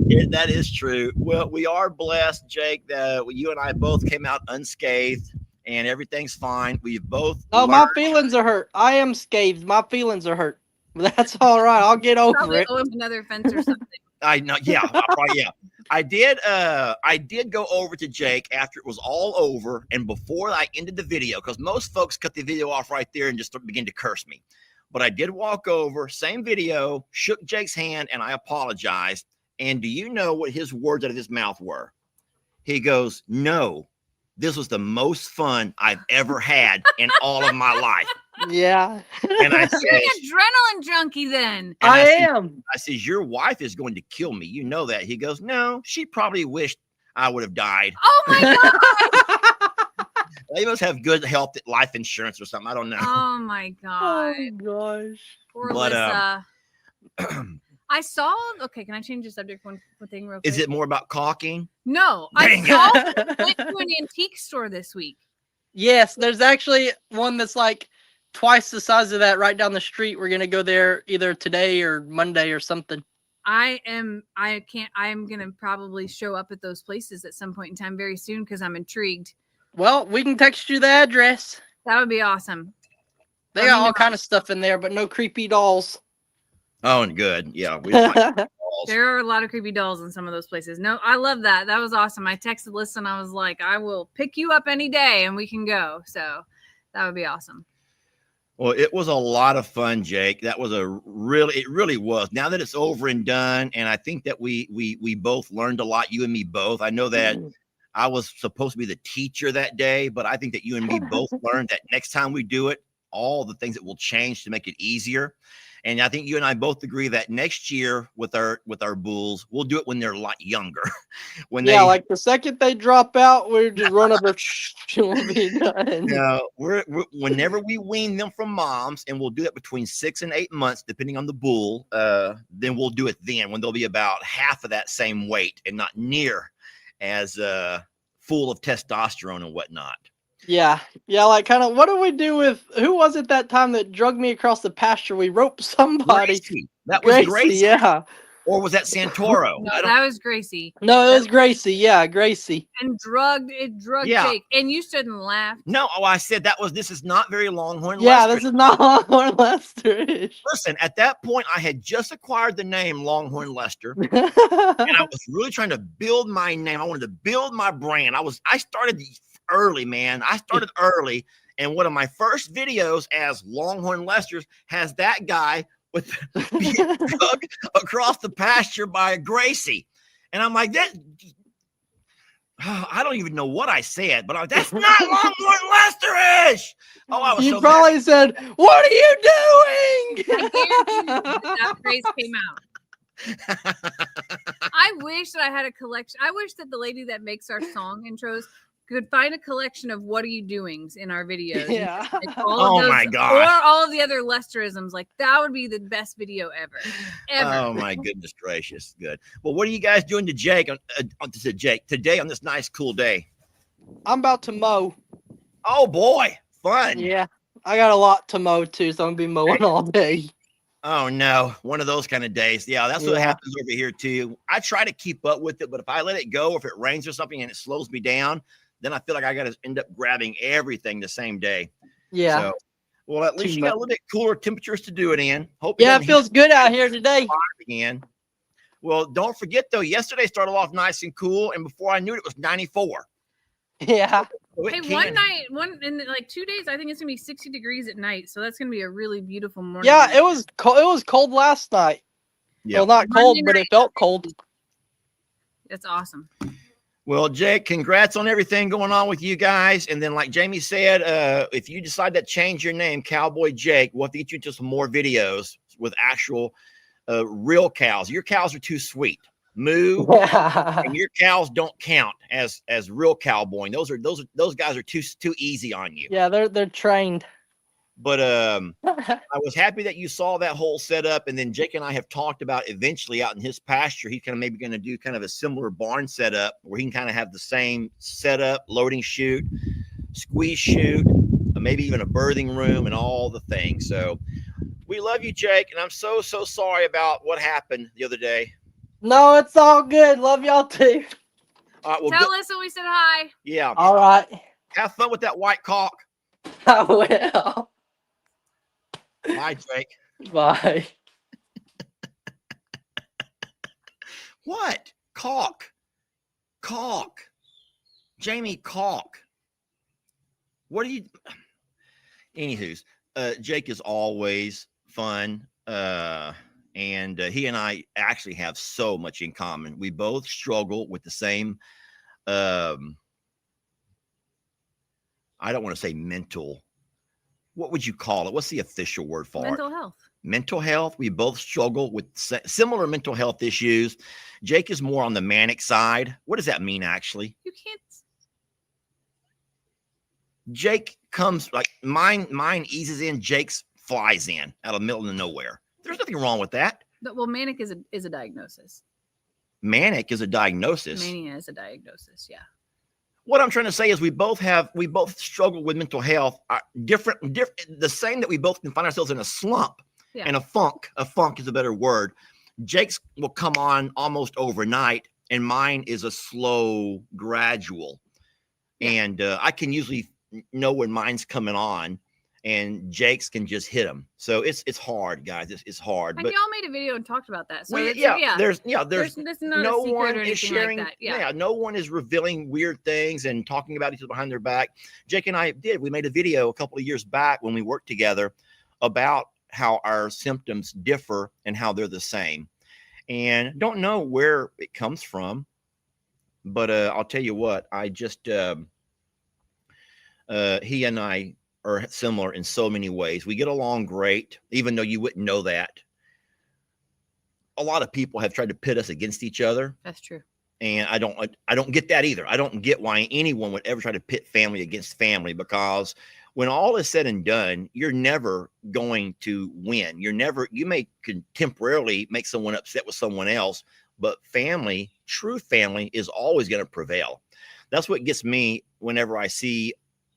Yeah, that is true. Well, we are blessed, Jake, that you and I both came out unscathed and everything's fine. We've both My learned- feelings are hurt. I am scathed. My feelings are hurt. That's all right. I'll get over Probably it. owe him another fence or something. I know. Yeah. Probably, yeah. I did go over to Jake after it was all over and before I ended the video, because most folks cut the video off right there and just begin to curse me. But I did walk over, same video, shook Jake's hand, and I apologized. And do you know what his words out of his mouth were? He goes, "No, this was the most fun I've ever had in all of my life." Yeah. And I You're said, an adrenaline junkie then. I said- am. I says, "Your wife is going to kill me. You know that." He goes, "No, she probably wished I would have died. Oh my god. They must have good health life insurance or something. I don't know." Oh my god. Oh gosh. Poor But, Alyssa. I saw. Okay, can I change the subject one thing real quick? Is it more about caulking? No, Dang. I saw went to an antique store this week. Yes, there's actually one that's like twice the size of that right down the street. We're gonna go there either today or Monday or something. I'm gonna probably show up at those places at some point in time very soon because I'm intrigued. Well, we can text you the address. That would be awesome. They got all kind of stuff in there, but no creepy dolls. Oh, and good. Yeah. We don't like balls. There are a lot of creepy dolls in some of those places. No, I love that. That was awesome. I texted Lisa and I was like, I will pick you up any day and we can go. So that would be awesome. Well, it was a lot of fun, Jake. That was it really was. Now that it's over and done, and I think that we both learned a lot, you and me both. I know that I was supposed to be the teacher that day, but I think that you and me both learned that next time we do it, all the things that will change to make it easier. And I think you and I both agree that next year with our bulls, we'll do it when they're a lot younger. Like the second they drop out, we're just run up and we'll be done. No, we're whenever we wean them from moms, and we'll do that between 6 and 8 months, depending on the bull. Then we'll do it then when they'll be about half of that same weight and not near as full of testosterone and whatnot. Yeah, like kind of. What do we do with who was it that time that drugged me across the pasture? We roped somebody. Gracie. That was Gracie. Yeah. Or was that Santoro? No, that was Gracie. No, it was Gracie. Yeah, Gracie. And drugged Jake. And you stood and laughed. No, I said this is not very Longhorn Yeah, Lester. this is not Longhorn Lester-ish. Listen, at that point, I had just acquired the name Longhorn Lester. And I was really trying to build my name. I wanted to build my brand. I started early, man. I started early. And one of my first videos as Longhorn Lester's has that guy with being drugged across the pasture by Gracie. And I'm like, I don't even know what I said, but that's not Longhorn Lester-ish. Oh, I was You so probably mad. said, "What are you doing?" I guarantee you that phrase came out. I wish that I had a collection. I wish that the lady that makes our song intros could find a collection of "What are you doings" in our videos. Yeah. Like all Oh of those, my gosh. Or all of the other Lesterisms. Like that would be the best video ever. Oh my goodness gracious. Good. Well, what are you guys doing to Jake today on this nice cool day? I'm about to mow. Oh boy, fun. Yeah, I got a lot to mow too, so I'm gonna be mowing all day. Oh no, one of those kind of days. Yeah, that's what Yeah. happens over here too. I try to keep up with it, but if I let it go, if it rains or something and it slows me down, then I feel like I got to end up grabbing everything the same day. Yeah. So, well, at least Too you got a much. little bit cooler temperatures to do it in. Hope it Yeah, it doesn't heat feels good out here today. up again. Well, don't forget though, yesterday started off nice and cool, and before I knew it, it was 94. Yeah. So it Hey, can- one night, in like 2 days, I think it's gonna be 60 degrees at night. So that's gonna be a really beautiful morning. Yeah, it was cold. It was cold last night. Yeah. Well, not Monday cold, but night. it felt cold. That's awesome. Well, Jake, congrats on everything going on with you guys. And then, like Jamie said, if you decide to change your name, Cowboy Jake, we'll have to get you to some more videos with actual real cows. Your cows are too sweet. Moo and your cows don't count as real cowboy. Those guys are too easy on you. Yeah, they're trained. But I was happy that you saw that whole setup. And then Jake and I have talked about eventually out in his pasture, he's kind of maybe going to do kind of a similar barn setup where he can kind of have the same setup, loading chute, squeeze chute, maybe even a birthing room and all the things. So we love you, Jake. And I'm so sorry about what happened the other day. No, it's all good. Love y'all too. All right, well, Tell Alyssa we said hi. yeah. All right. Have fun with that white cock. I will. Bye, Jake. Bye. What? Caulk. Jamie, caulk. What are you? Anywho's, Jake is always fun. And he and I actually have so much in common. We both struggle with the same, I don't want to say mental. What would you call it? What's the official word for Mental it? health. Mental health. We both struggle with similar mental health issues. Jake is more on the manic side. What does that mean, actually? You can't. Jake comes like mine eases in, Jake's flies in out of the middle of nowhere. There's nothing wrong with that. Well, manic is a diagnosis. Manic is a diagnosis. Mania is a diagnosis. Yeah. What I'm trying to say is we both struggle with mental health. Different, the same that we both can find ourselves in a slump and a funk. A funk is a better word. Jake's will come on almost overnight, and mine is a slow, gradual. Yeah. And I can usually know when mine's coming on, and Jake's can just hit them. So it's hard, guys. It's hard. And But y'all made a video and talked about that. So there's there's not no a secret one or is anything sharing. like that. Yeah. No one is revealing weird things and talking about each other behind their back. Jake and I did. We made a video a couple of years back when we worked together about how our symptoms differ and how they're the same. And don't know where it comes from, but I'll tell you what. I just he and I are similar in so many ways. We get along great, even though you wouldn't know that. A lot of people have tried to pit us against each other. That's true. And I don't get that either. I don't get why anyone would ever try to pit family against family, because when all is said and done, you're never going to win. You may temporarily make someone upset with someone else, but family, true family, is always going to prevail. That's what gets me whenever I see,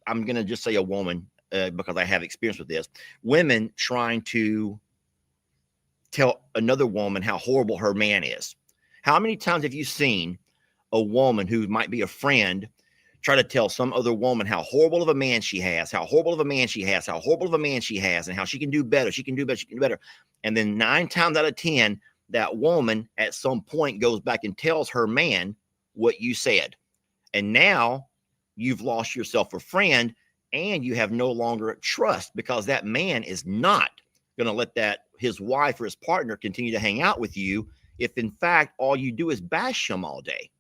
I'm going to just say a woman, because I have experience with this, women trying to tell another woman how horrible her man is. How many times have you seen a woman who might be a friend try to tell some other woman how horrible of a man she has, how horrible of a man she has, how horrible of a man she has, and how she can do better, she can do better, she can do better. And then 9 times out of 10, that woman at some point goes back and tells her man what you said. And now you've lost yourself a friend, and you have no longer trust, because that man is not going to let his wife or his partner continue to hang out with you if in fact all you do is bash him all day.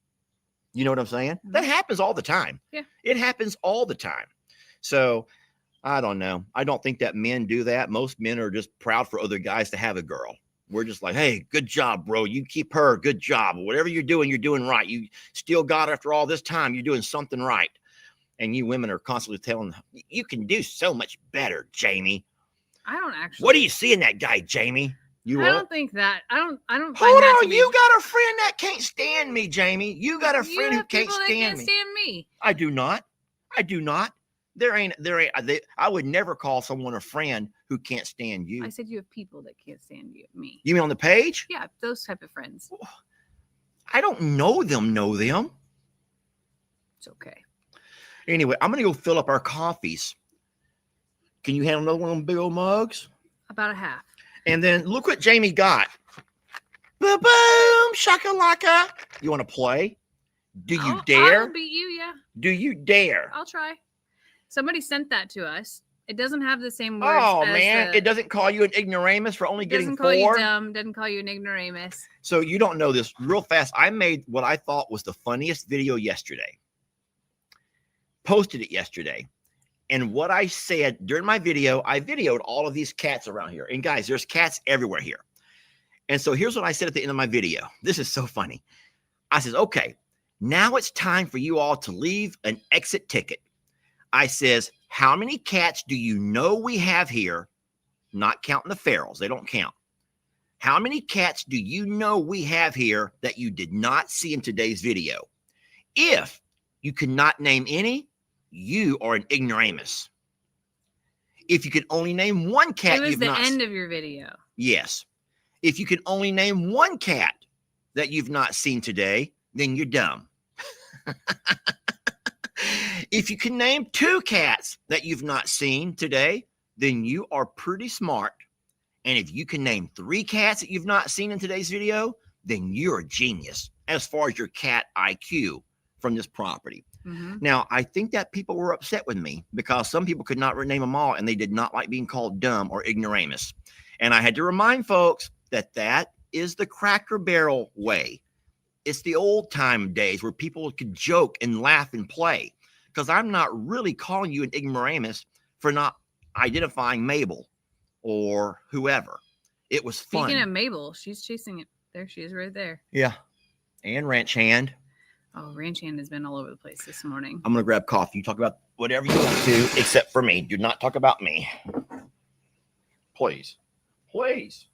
You know what I'm saying? Mm-hmm. That happens all the time. Yeah. It happens all the time. So I don't know. I don't think that men do that. Most men are just proud for other guys to have a girl. We're just like, hey, good job, bro. You keep her. Good job. Whatever you're doing right. You still got her after all this time. You're doing something right. And you women are constantly telling them, you can do so much better, Jamie. I don't actually. What do you see in that guy, Jamie? I don't think that. I don't. Hold Find that to on, be- you got a friend that can't stand me, Jamie. You got a You friend who have can't people that stand can't me. stand me. I do not. I would never call someone a friend who can't stand you. I said you have people that can't stand me. You mean on the page? Yeah, those type of friends. I don't know them. It's okay. Anyway, I'm gonna go fill up our coffees. Can you handle another one of them big old mugs? About a half. And then look what Jamie got. Boom, boom, shakalaka. You want to play? Do you dare? I'll beat you, yeah. Do you dare? I'll try. Somebody sent that to us. It doesn't have the same words. Oh as man, it doesn't call you an ignoramus for only getting doesn't call 4. you dumb. Doesn't call you an ignoramus. So you don't know this real fast. I made what I thought was the funniest video yesterday. Posted it yesterday. And what I said during my video, I videoed all of these cats around here. And guys, there's cats everywhere here. And so here's what I said at the end of my video. This is so funny. I says, okay, now it's time for you all to leave an exit ticket. I says, how many cats do you know we have here? Not counting the ferals. They don't count. How many cats do you know we have here that you did not see in today's video? If you cannot name any, you are an ignoramus. If you can only name one cat, It was the end of your video. Yes. If you can only name one cat that you've not seen today, then you're dumb. If you can name 2 cats that you've not seen today, then you are pretty smart. And if you can name 3 cats that you've not seen in today's video, then you're a genius as far as your cat IQ from this property. Mm-hmm. Now, I think that people were upset with me because some people could not rename them all and they did not like being called dumb or ignoramus. And I had to remind folks that that is the Cracker Barrel way. It's the old time days where people could joke and laugh and play, because I'm not really calling you an ignoramus for not identifying Mabel or whoever. It was fun. Speaking of Mabel, she's chasing it. There she is right there. Yeah. And Ranch Hand. Oh, Ranch Hand has been all over the place this morning. I'm going to grab coffee. You talk about whatever you want to, except for me. Do not talk about me. Please. Please.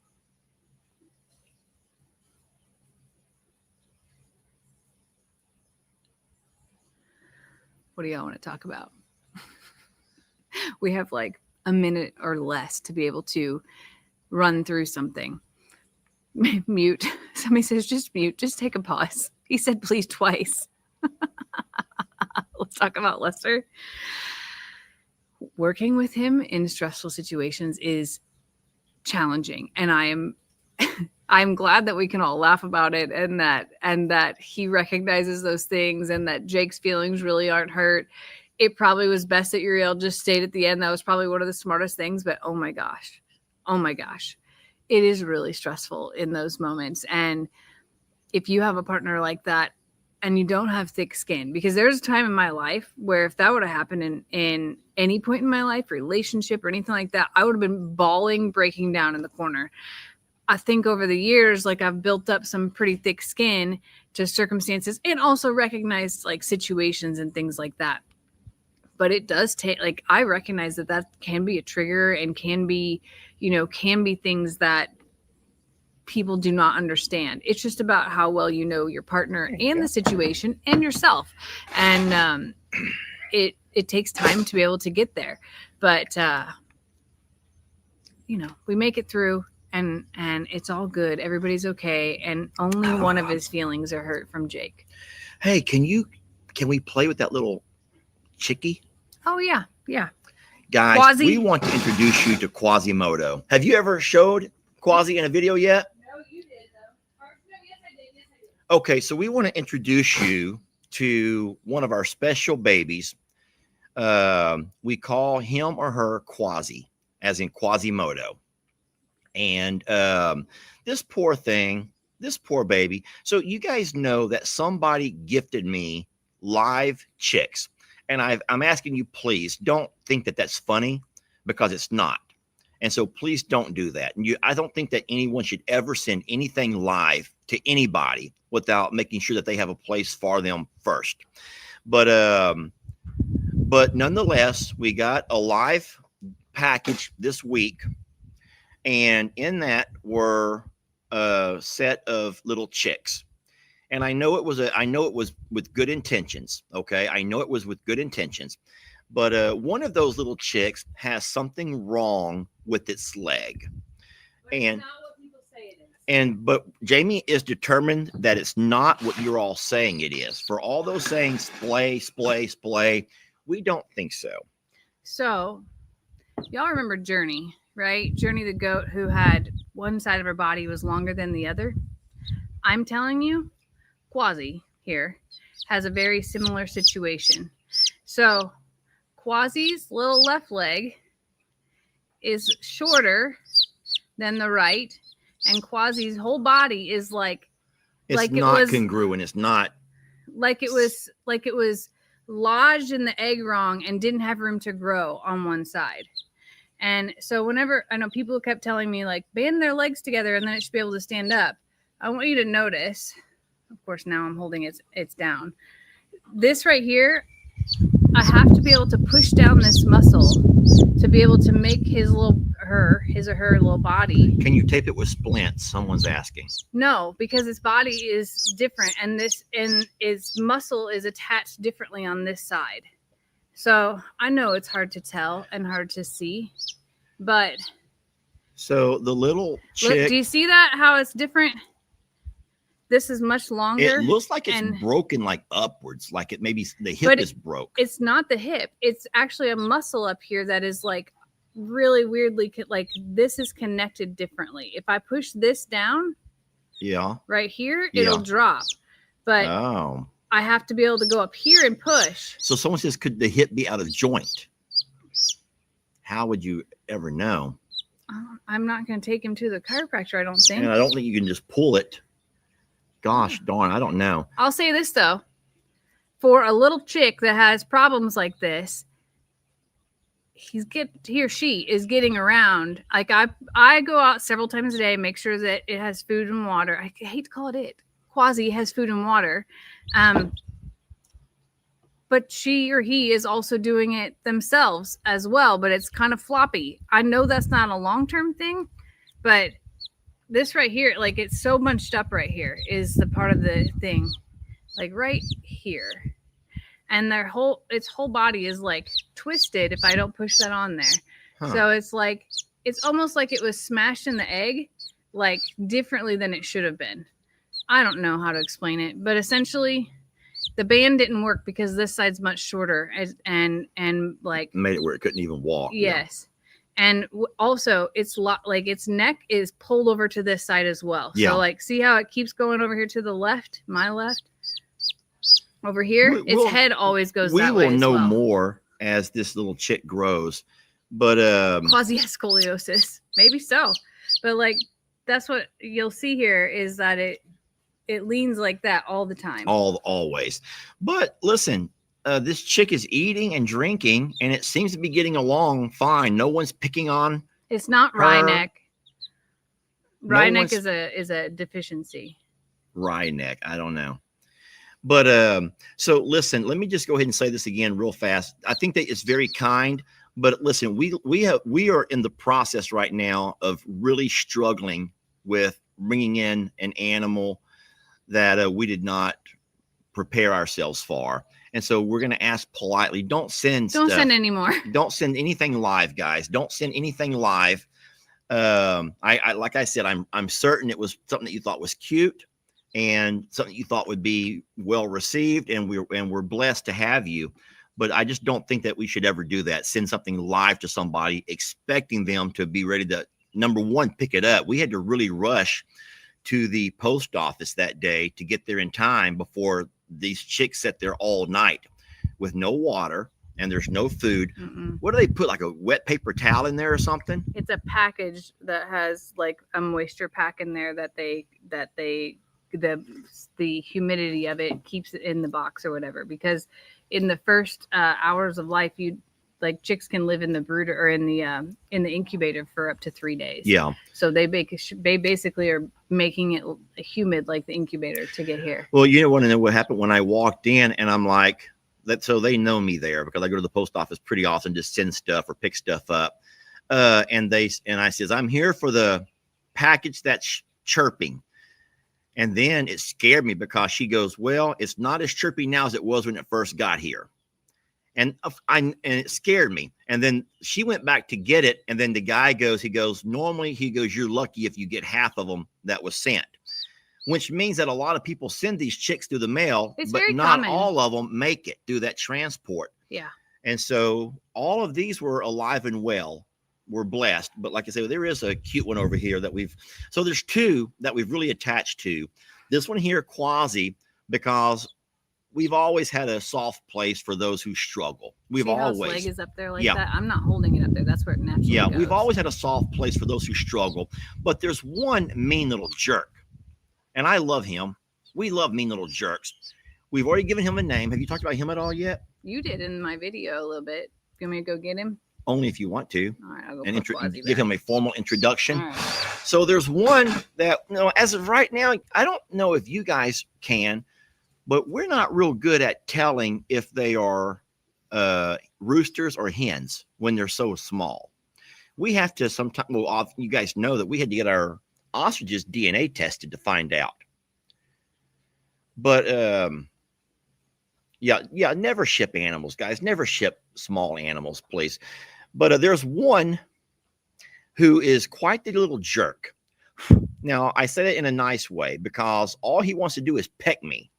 What do y'all want to talk about? We have like a minute or less to be able to run through something. Mute. Somebody says, just mute. Just take a pause. He said, please, twice. Let's talk about Lester. Working with him in stressful situations is challenging. And I'm glad that we can all laugh about it and that he recognizes those things and that Jake's feelings really aren't hurt. It probably was best that Uriel just stayed at the end. That was probably one of the smartest things, but oh my gosh, it is really stressful in those moments. And if you have a partner like that and you don't have thick skin, because there's a time in my life where if that would have happened in any point in my life, relationship or anything like that, I would have been bawling, breaking down in the corner. I think over the years, like I've built up some pretty thick skin to circumstances and also recognized like situations and things like that. But it does take, like, I recognize that can be a trigger and can be things that people do not understand. It's just about how well you know your partner and the situation and yourself. And it takes time to be able to get there. But, we make it through. And it's all good. Everybody's okay. And only one of his feelings are hurt from Jake. Hey, can we play with that little chickie? Oh, yeah. Yeah. Guys, Quasi? We want to introduce you to Quasimodo. Have you ever showed Quasi in a video yet? No, you did, though. No, yes, I did. Okay, so we want to introduce you to one of our special babies. We call him or her Quasi, as in Quasimodo. And this poor baby. So you guys know that somebody gifted me live chicks. And I'm asking you, please don't think that that's funny, because it's not. And so please don't do that. And I don't think that anyone should ever send anything live to anybody without making sure that they have a place for them first. But nonetheless, we got a live package this week. And in that were a set of little chicks. And I know it was with good intentions. Okay. I know it was with good intentions, But one of those little chicks has something wrong with its leg. And but Jamie is determined that it's not what you're all saying it is. For all those saying splay, splay, splay, we don't think so. So, y'all remember Journey, right? Journey the goat who had one side of her body was longer than the other. I'm telling you, Quasi here has a very similar situation. So, Quasi's little left leg is shorter than the right, and Quasi's whole body is like It's not congruent. It's not like it was lodged in the egg wrong and didn't have room to grow on one side. And so whenever I know people kept telling me like band their legs together and then it should be able to stand up, I want you to notice. Of course, now I'm holding it's down. This right here, I have to be able to push down this muscle to be able to make his or her little body. Can you tape it with splints? Someone's asking. No, because its body is different, and its muscle is attached differently on this side. So I know it's hard to tell and hard to see, but so the little chick. Look, do you see that? How it's different? This is much longer. It looks like it's broken like upwards, like it maybe the hip is broke. It's not the hip. It's actually a muscle up here that is like really weirdly like this is connected differently. If I push this down, right here, it'll drop. But I have to be able to go up here and push. So someone says, could the hip be out of joint? How would you ever know? I'm not going to take him to the chiropractor, I don't think. And I don't think you can just pull it. Gosh darn, I don't know. I'll say this though. For a little chick that has problems like this, he or she is getting around. Like I go out several times a day, make sure that it has food and water. I hate to call it. Quasi has food and water. But she or he is also doing it themselves as well, but it's kind of floppy. I know that's not a long-term thing, but this right here, like it's so bunched up right here is the part of the thing, like right here. And its whole body is like twisted if I don't push that on there. So it's like, it's almost like it was smashed in the egg, like differently than it should have been. I don't know how to explain it, but essentially the band didn't work because this side's much shorter and like made it where it couldn't even walk. Yes. And also its its neck is pulled over to this side as well. So like, see how it keeps going over here to the left, my left over here. Its head always goes that way. We will know more as this little chick grows, but Quasi has scoliosis, maybe so, but like that's what you'll see here is that it leans like that all the time, always. But listen. This chick is eating and drinking, and it seems to be getting along fine. No one's picking on. It's not Ryeneck. Ryeneck is a deficiency. Ryeneck, I don't know. But so listen, let me just go ahead and say this again real fast. I think that it's very kind, but listen, we are in the process right now of really struggling with bringing in an animal that we did not prepare ourselves for. And so we're going to ask politely, don't send anymore. Don't send anything live, guys. Don't send anything live. I like I said, I'm certain it was something that you thought was cute and something you thought would be well received, and we're blessed to have you. But I just don't think that we should ever do that. Send something live to somebody, expecting them to be ready to, number one, pick it up. We had to really rush to the post office that day to get there in time before these chicks sat there all night with no water and there's no food. What do they put, like a wet paper towel in there or something? It's a package that has like a moisture pack in there that the humidity of it keeps it in the box or whatever, because in the first hours of life, chicks can live in the brooder or in the incubator for up to 3 days. Yeah. So they basically are making it humid like the incubator to get here. Well, you want to know what happened when I walked in, and I'm like, so they know me there because I go to the post office pretty often, just send stuff or pick stuff up. And I says, I'm here for the package that's chirping. And then it scared me because she goes, well, it's not as chirpy now as it was when it first got here. And and it scared me. And then she went back to get it. And then the guy goes, normally you're lucky if you get half of them that was sent, which means that a lot of people send these chicks through the mail, It's but very not common. all of them make it through that transport. Yeah. And so all of these were alive and well. We're blessed. But like I said, there is a cute one over here that so there's two that we've really attached to. This one here, Quasi, because we've always had a soft place for those who struggle. We've See how his always. leg is up there like Yeah. that? I'm not holding it up there. That's where it naturally Yeah, goes. we've always had a soft place for those who struggle. But there's one mean little jerk. And I love him. We love mean little jerks. We've already given him a name. Have you talked about him at all yet? You did in my video a little bit. You want me to go get him? Only if you want to. All right, I'll go And put Quasi give back. him a formal introduction. All right. So there's one that, as of right now, I don't know if you guys can, but we're not real good at telling if they are roosters or hens when they're so small. We have to sometimes, you guys know that we had to get our ostriches DNA tested to find out. But yeah, never ship animals, guys. Never ship small animals, please. But there's one who is quite the little jerk. Now, I say that in a nice way because all he wants to do is peck me.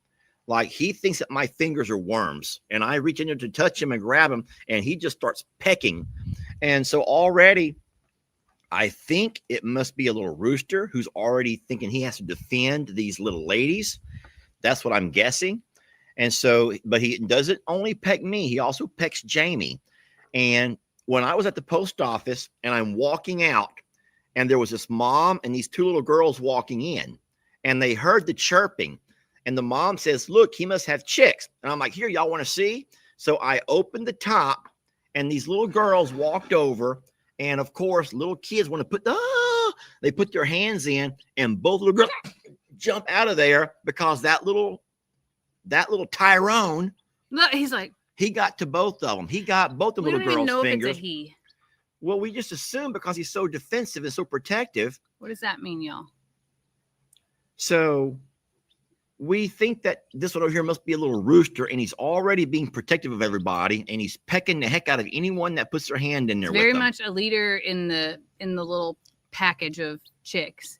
Like he thinks that my fingers are worms, and I reach in there to touch him and grab him, and he just starts pecking. And so already, I think it must be a little rooster who's already thinking he has to defend these little ladies. That's what I'm guessing. And so, but he doesn't only peck me, he also pecks Jamie. And when I was at the post office and I'm walking out, and there was this mom and these two little girls walking in, and they heard the chirping. And the mom says, "Look, he must have chicks." And I'm like, "Here, y'all want to see?" So I opened the top, and these little girls walked over. And of course, little kids want to they put their hands in, and both little girls jump out of there because that little Tyrone, Look, he's like, he got to both of them. He got both the we little don't even girls' know fingers. if it's a he. Well, we just assume because he's so defensive and so protective. What does that mean, y'all? So we think that this one over here must be a little rooster, and he's already being protective of everybody, and he's pecking the heck out of anyone that puts their hand in there. Very with him. much a leader in the little package of chicks.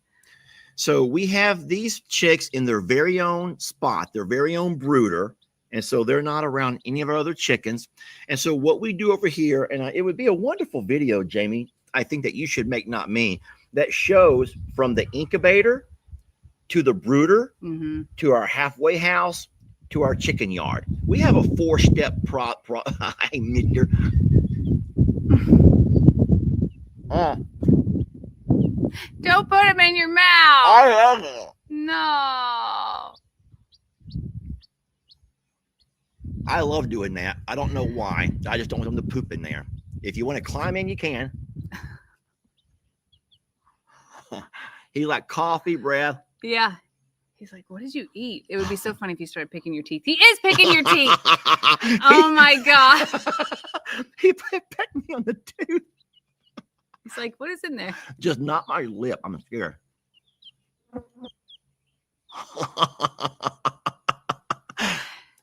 So we have these chicks in their very own spot, their very own brooder. And so they're not around any of our other chickens. And so what we do over here, and it would be a wonderful video, Jamie, I think that you should make, not me, that shows from the incubator to the brooder to our halfway house to our chicken yard. We have a 4-step Hey, Mister. Don't put him in your mouth. I love it. No. I love doing that. I don't know why. I just don't want them to poop in there. If you want to climb in, you can. He like coffee breath. Yeah. He's like, what did you eat? It would be so funny if you started picking your teeth. He is picking your teeth. Oh my God. He pecked me on the tooth. He's like, what is in there? Just not my lip. I'm scared.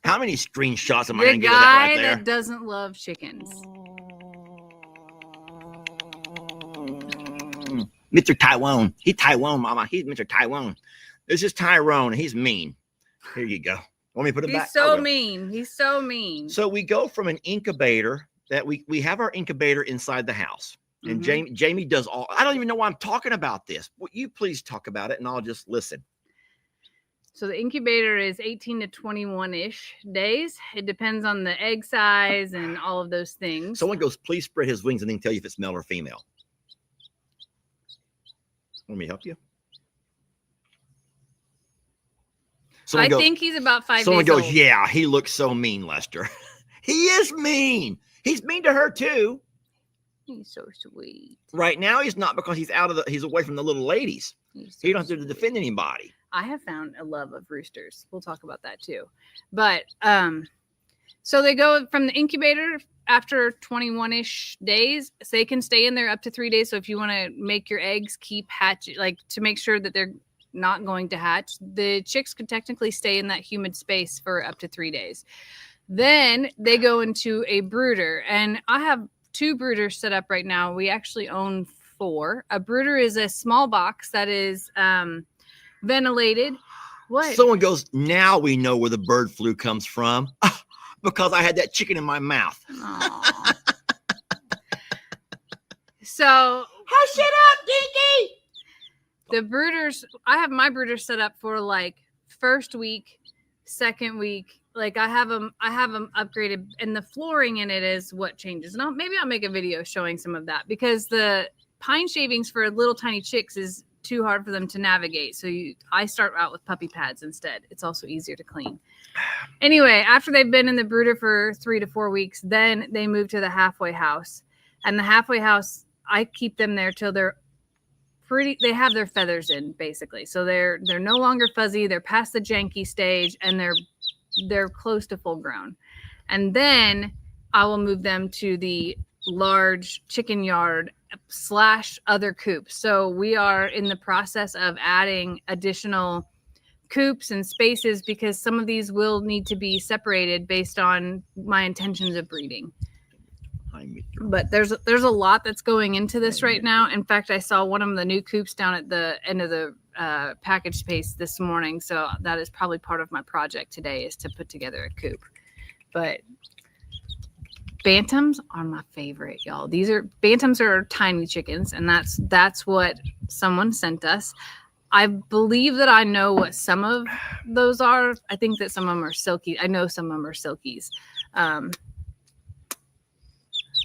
How many screenshots am I The going to get of that guy right there? that doesn't love chickens. Mr. Taiwan. He's Taiwan, Mama. He's Mr. Taiwan. This is Tyrone. He's mean. Here you go. Want me to put it He's back? so I will. mean. He's so mean. So we go from an incubator that we have our incubator inside the house. And Jamie does all. I don't even know why I'm talking about this. Will you please talk about it and I'll just listen. So the incubator is 18 to 21-ish days. It depends on the egg size and all of those things. Someone goes, please spread his wings and then tell you if it's male or female. Want me to help you? I think he's about 5 days Someone goes, old. yeah, he looks so mean, Lester. He is mean. He's mean to her too. He's so sweet. Right now, he's not because he's away from the little ladies. He don't have to defend anybody. I have found a love of roosters. We'll talk about that too. But so they go from the incubator after 21-ish days. So they can stay in there up to 3 days. So if you want to make your eggs keep hatching, like to make sure that they're not going to hatch, the chicks could technically stay in that humid space for up to 3 days. Then they go into a brooder, and I have 2 brooders set up right now. We actually own 4. A brooder is a small box that is ventilated. What? Someone goes, now we know where the bird flu comes from. Because I had that chicken in my mouth. Aw. So Hush it up, Dinky! the brooders, I have my brooders set up for like first week, second week. Like I have them upgraded, and the flooring in it is what changes. And maybe I'll make a video showing some of that, because the pine shavings for little tiny chicks is too hard for them to navigate. So I start out with puppy pads instead. It's also easier to clean. Anyway, after they've been in the brooder for 3 to 4 weeks, then they move to the halfway house. And the halfway house, I keep them there till they're they have their feathers in, basically. So they're no longer fuzzy, they're past the janky stage, and they're close to full grown. And then I will move them to the large chicken yard / other coops. So we are in the process of adding additional coops and spaces, because some of these will need to be separated based on my intentions of breeding. But there's a lot that's going into this right now. In fact, I saw one of the new coops down at the end of the package space this morning. So that is probably part of my project today, is to put together a coop. But bantams are my favorite, y'all. Bantams are tiny chickens, and that's what someone sent us. I believe that I know what some of those are. I think that some of them are silky. I know some of them are silkies.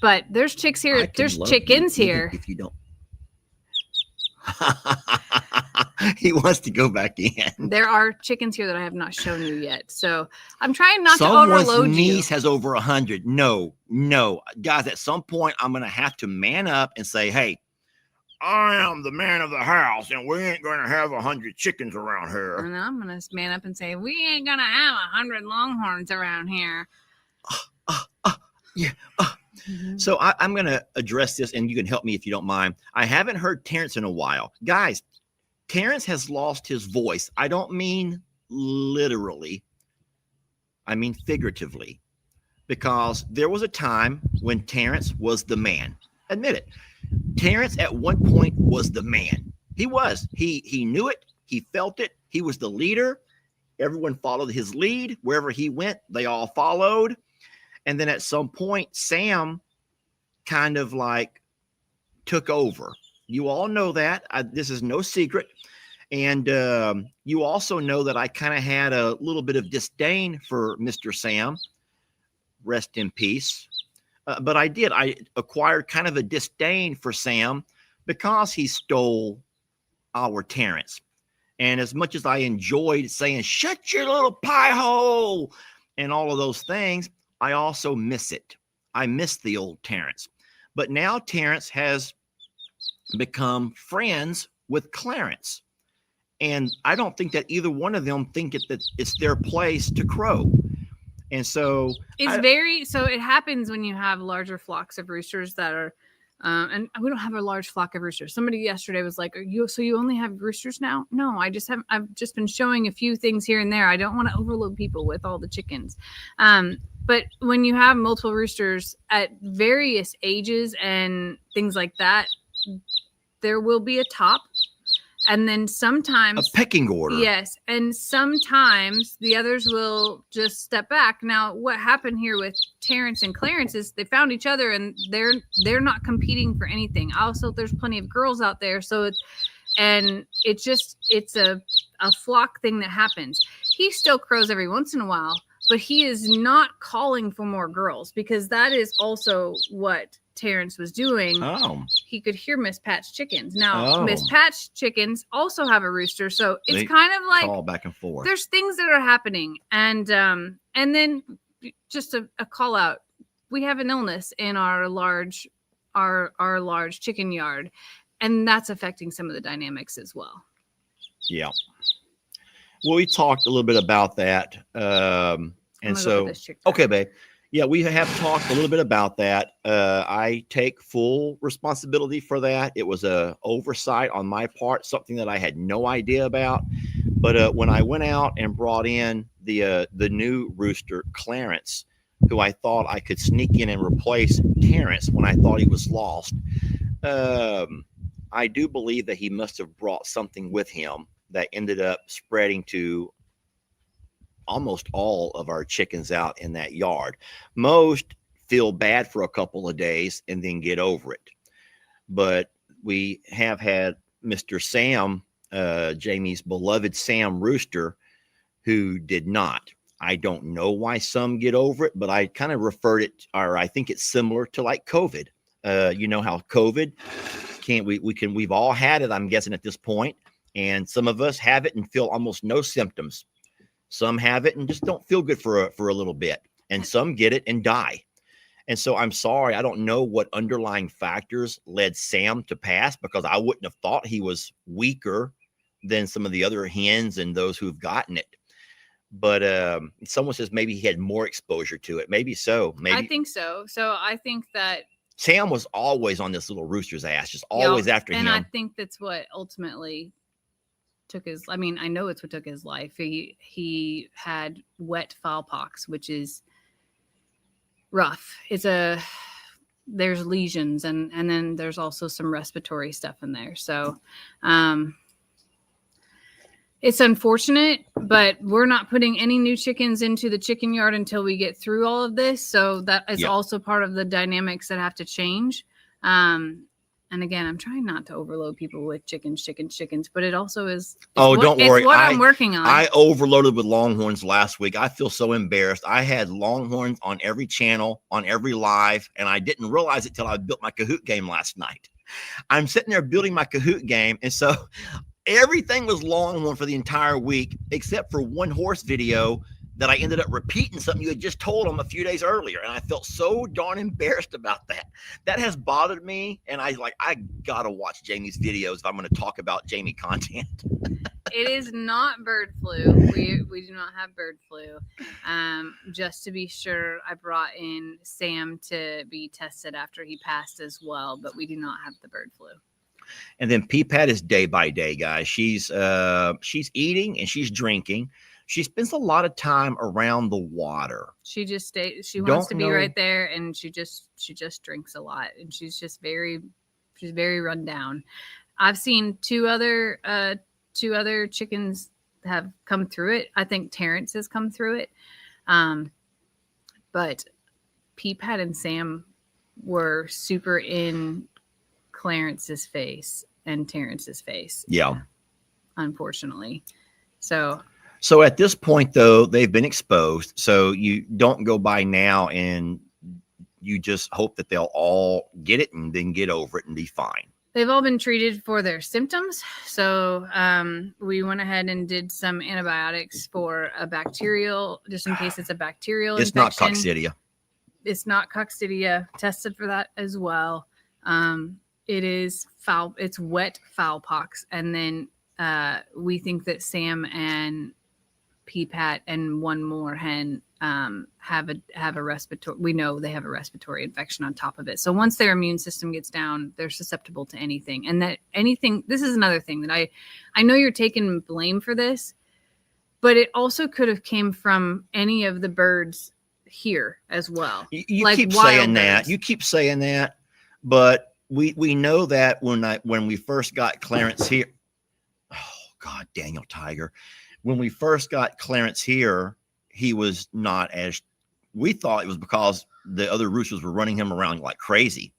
But there's chicks here. There's chickens here. If you don't. He wants to go back in. There are chickens here that I have not shown you yet. So I'm trying not to overload you. Someone's niece has over 100. No. Guys, at some point, I'm going to have to man up and say, hey, I am the man of the house, and we ain't going to have 100 chickens around here. And I'm going to man up and say, we ain't going to have 100 Longhorns around here. Yeah. So I'm going to address this, and you can help me if you don't mind. I haven't heard Terrence in a while. Guys, Terrence has lost his voice. I don't mean literally. I mean figuratively. Because there was a time when Terrence was the man. Admit it. Terrence at one point was the man. He was. He knew it. He felt it. He was the leader. Everyone followed his lead. Wherever he went, they all followed. And then at some point, Sam kind of like took over. You all know that. This is no secret. And you also know that I kind of had a little bit of disdain for Mr. Sam. Rest in peace. But I did. I acquired kind of a disdain for Sam because he stole our Terrence. And as much as I enjoyed saying, shut your little pie hole and all of those things, I also miss it. I miss the old Terrence. But now Terrence has become friends with Clarence. And I don't think that either one of them think that it's their place to crow. And so it happens when you have larger flocks of roosters that are, and we don't have a large flock of roosters. Somebody yesterday was like, you only have roosters now? No, I've just been showing a few things here and there. I don't want to overload people with all the chickens. But when you have multiple roosters at various ages and things like that, there will be a top. And then sometimes a pecking order. Yes. And sometimes the others will just step back. Now, what happened here with Terrence and Clarence is they found each other, and they're not competing for anything. Also, there's plenty of girls out there. So it's a flock thing that happens. He still crows every once in a while, but he is not calling for more girls, because that is also what Terrence was doing. Oh. He could hear Miss Pat's chickens. Now, Miss Pat's chickens also have a rooster, so it's kind of like all back and forth. There's things that are happening, and then just a call out. We have an illness in our large chicken yard, and that's affecting some of the dynamics as well. Yeah. Well, we talked a little bit about that, and so okay, babe. Yeah, we have talked a little bit about that. I take full responsibility for that. It was a oversight on my part, something that I had no idea about. But when I went out and brought in the new rooster, Clarence, who I thought I could sneak in and replace Terrence when I thought he was lost. I do believe that he must have brought something with him that ended up spreading to almost all of our chickens out in that yard. Most feel bad for a couple of days and then get over it. But we have had Mr. Sam, Jamie's beloved Sam Rooster, who did not. I don't know why some get over it, but I kind of referred it, or I think it's similar to like COVID. You know how COVID we've all had it, I'm guessing at this point, and some of us have it and feel almost no symptoms. Some have it and just don't feel good for a little bit, and some get it and die. And so I'm sorry, I don't know what underlying factors led Sam to pass, because I wouldn't have thought he was weaker than some of the other hens and those who've gotten it. But someone says maybe he had more exposure to it. Maybe so. Maybe I think so. So I think that Sam was always on this little rooster's ass, just always after him. And I think that's what ultimately took his, I mean, I know it's what took his life. He had wet fowl pox, which is rough. There's lesions and then there's also some respiratory stuff in there. So it's unfortunate, but we're not putting any new chickens into the chicken yard until we get through all of this. So that is also part of the dynamics that have to change. And again, I'm trying not to overload people with chickens, but it also is. Don't worry. It's what I'm working on. I overloaded with Longhorns last week. I feel so embarrassed. I had Longhorns on every channel, on every live, and I didn't realize it till I built my Kahoot game last night. I'm sitting there building my Kahoot game, and so everything was Longhorn for the entire week, except for one horse video that I ended up repeating something you had just told them a few days earlier. And I felt so darn embarrassed about that. That has bothered me. And I gotta watch Jamie's videos if I'm going to talk about Jamie content. It is not bird flu. We do not have bird flu. Just to be sure, I brought in Sam to be tested after he passed as well, but we do not have the bird flu. And then Peepat is day by day, guys. She's eating and she's drinking. She spends a lot of time around the water. She just stays. She wants to be right there, and she just drinks a lot, and she's very run down. I've seen two other chickens have come through it. I think Terrence has come through it, but Peepat and Sam were super in Clarence's face and Terrence's face. Yeah, unfortunately. So at this point, though, they've been exposed. So you don't go by now and you just hope that they'll all get it and then get over it and be fine. They've all been treated for their symptoms. So we went ahead and did some antibiotics for a bacterial, just in case it's a bacterial infection. It's not coccidia. It's not coccidia. Tested for that as well. It is foul. It's wet fowl pox. And then we think that Sam and Peepat and one more hen have a respiratory. We know they have a respiratory infection on top of it. So once their immune system gets down, they're susceptible to anything. And that anything. This is another thing that I know you're taking blame for this, but it also could have came from any of the birds here as well. You like keep saying that. You keep saying that, but we know that when we first got Clarence here. Oh God, Daniel Tiger. When we first got Clarence here, he was not as we thought. It was because the other roosters were running him around like crazy.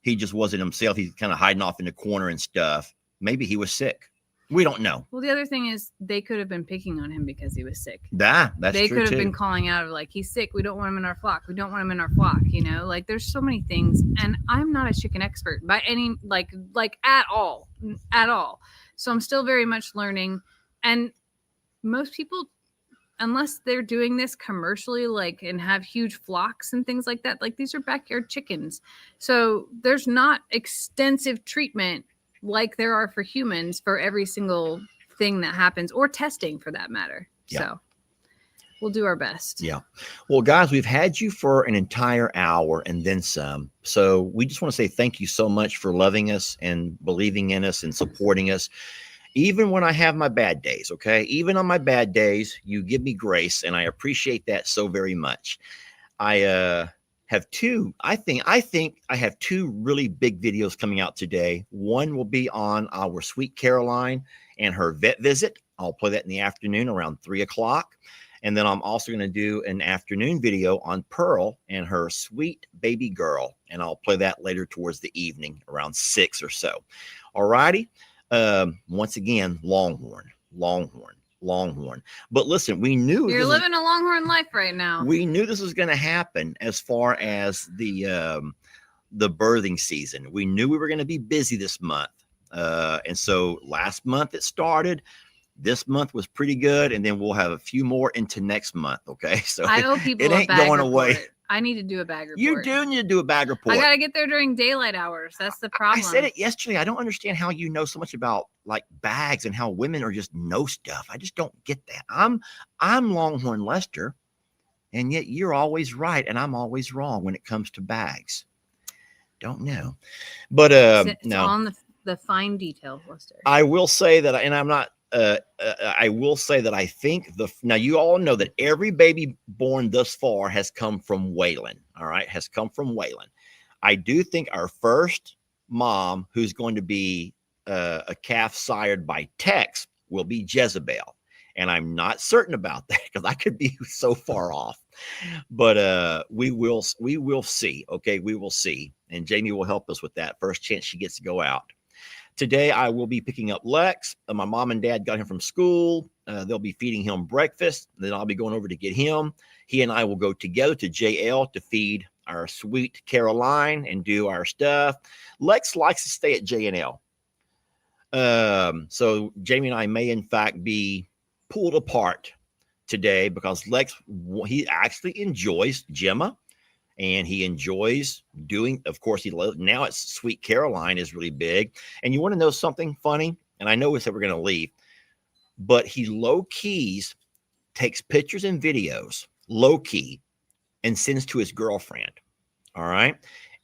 He just wasn't himself. He's kind of hiding off in the corner and stuff. Maybe he was sick. We don't know. Well, the other thing is they could have been picking on him because he was sick. That's they true could have too. been calling out of like, he's sick. We don't want him in our flock. We don't want him in our flock. You know, like there's so many things. And I'm not a chicken expert by any like at all. So I'm still very much learning. And most people, unless they're doing this commercially, like, and have huge flocks and things like that, like these are backyard chickens. So there's not extensive treatment like there are for humans for every single thing that happens, or testing for that matter. Yeah. So we'll do our best. Yeah. Well, guys, we've had you for an entire hour and then some. So we just want to say thank you so much for loving us and believing in us and supporting us. Even when I have my bad days, okay? Even on my bad days, you give me grace, and I appreciate that so very much. I have two. I think I have two really big videos coming out today. One will be on our sweet Caroline and her vet visit. I'll play that in the afternoon around 3 o'clock. And then I'm also going to do an afternoon video on Pearl and her sweet baby girl. And I'll play that later towards the evening around 6 or so. All righty. Once again, Longhorn. But listen, we knew You're living a Longhorn life right now. we knew this was going to happen as far as the birthing season. We knew we were going to be busy this month. And so last month it started. This month was pretty good, and then we'll have a few more into next month. Okay, so I owe people it a ain't bag going report. away. I need to do a bag report. You do need to do a bag report. I gotta get there during daylight hours. That's the I problem. said it yesterday. I don't understand how you know so much about like bags and how women are just know stuff. I just don't get that. I'm Longhorn Lester, and yet you're always right, and I'm always wrong when it comes to bags. Don't know, but It's no. on the fine details, Lester. I will say that, and I'm not. I will say that I think now you all know that every baby born thus far has come from Waylon. All right, has come from Waylon. I do think our first mom, who's going to be a calf sired by Tex, will be Jezebel, and I'm not certain about that because I could be so far off. But we will see. Okay, we will see, and Jamie will help us with that first chance she gets to go out. Today, I will be picking up Lex. My mom and dad got him from school. They'll be feeding him breakfast. Then I'll be going over to get him. He and I will go together to JL to feed our sweet Caroline and do our stuff. Lex likes to stay at J&L. So Jamie and I may, in fact, be pulled apart today because Lex, he actually enjoys Gemma. And he enjoys doing, of course, he loves, now it's Sweet Caroline is really big. And you want to know something funny? And I know we said we're going to leave, but he low keys takes pictures and videos, low key, and sends to his girlfriend. All right.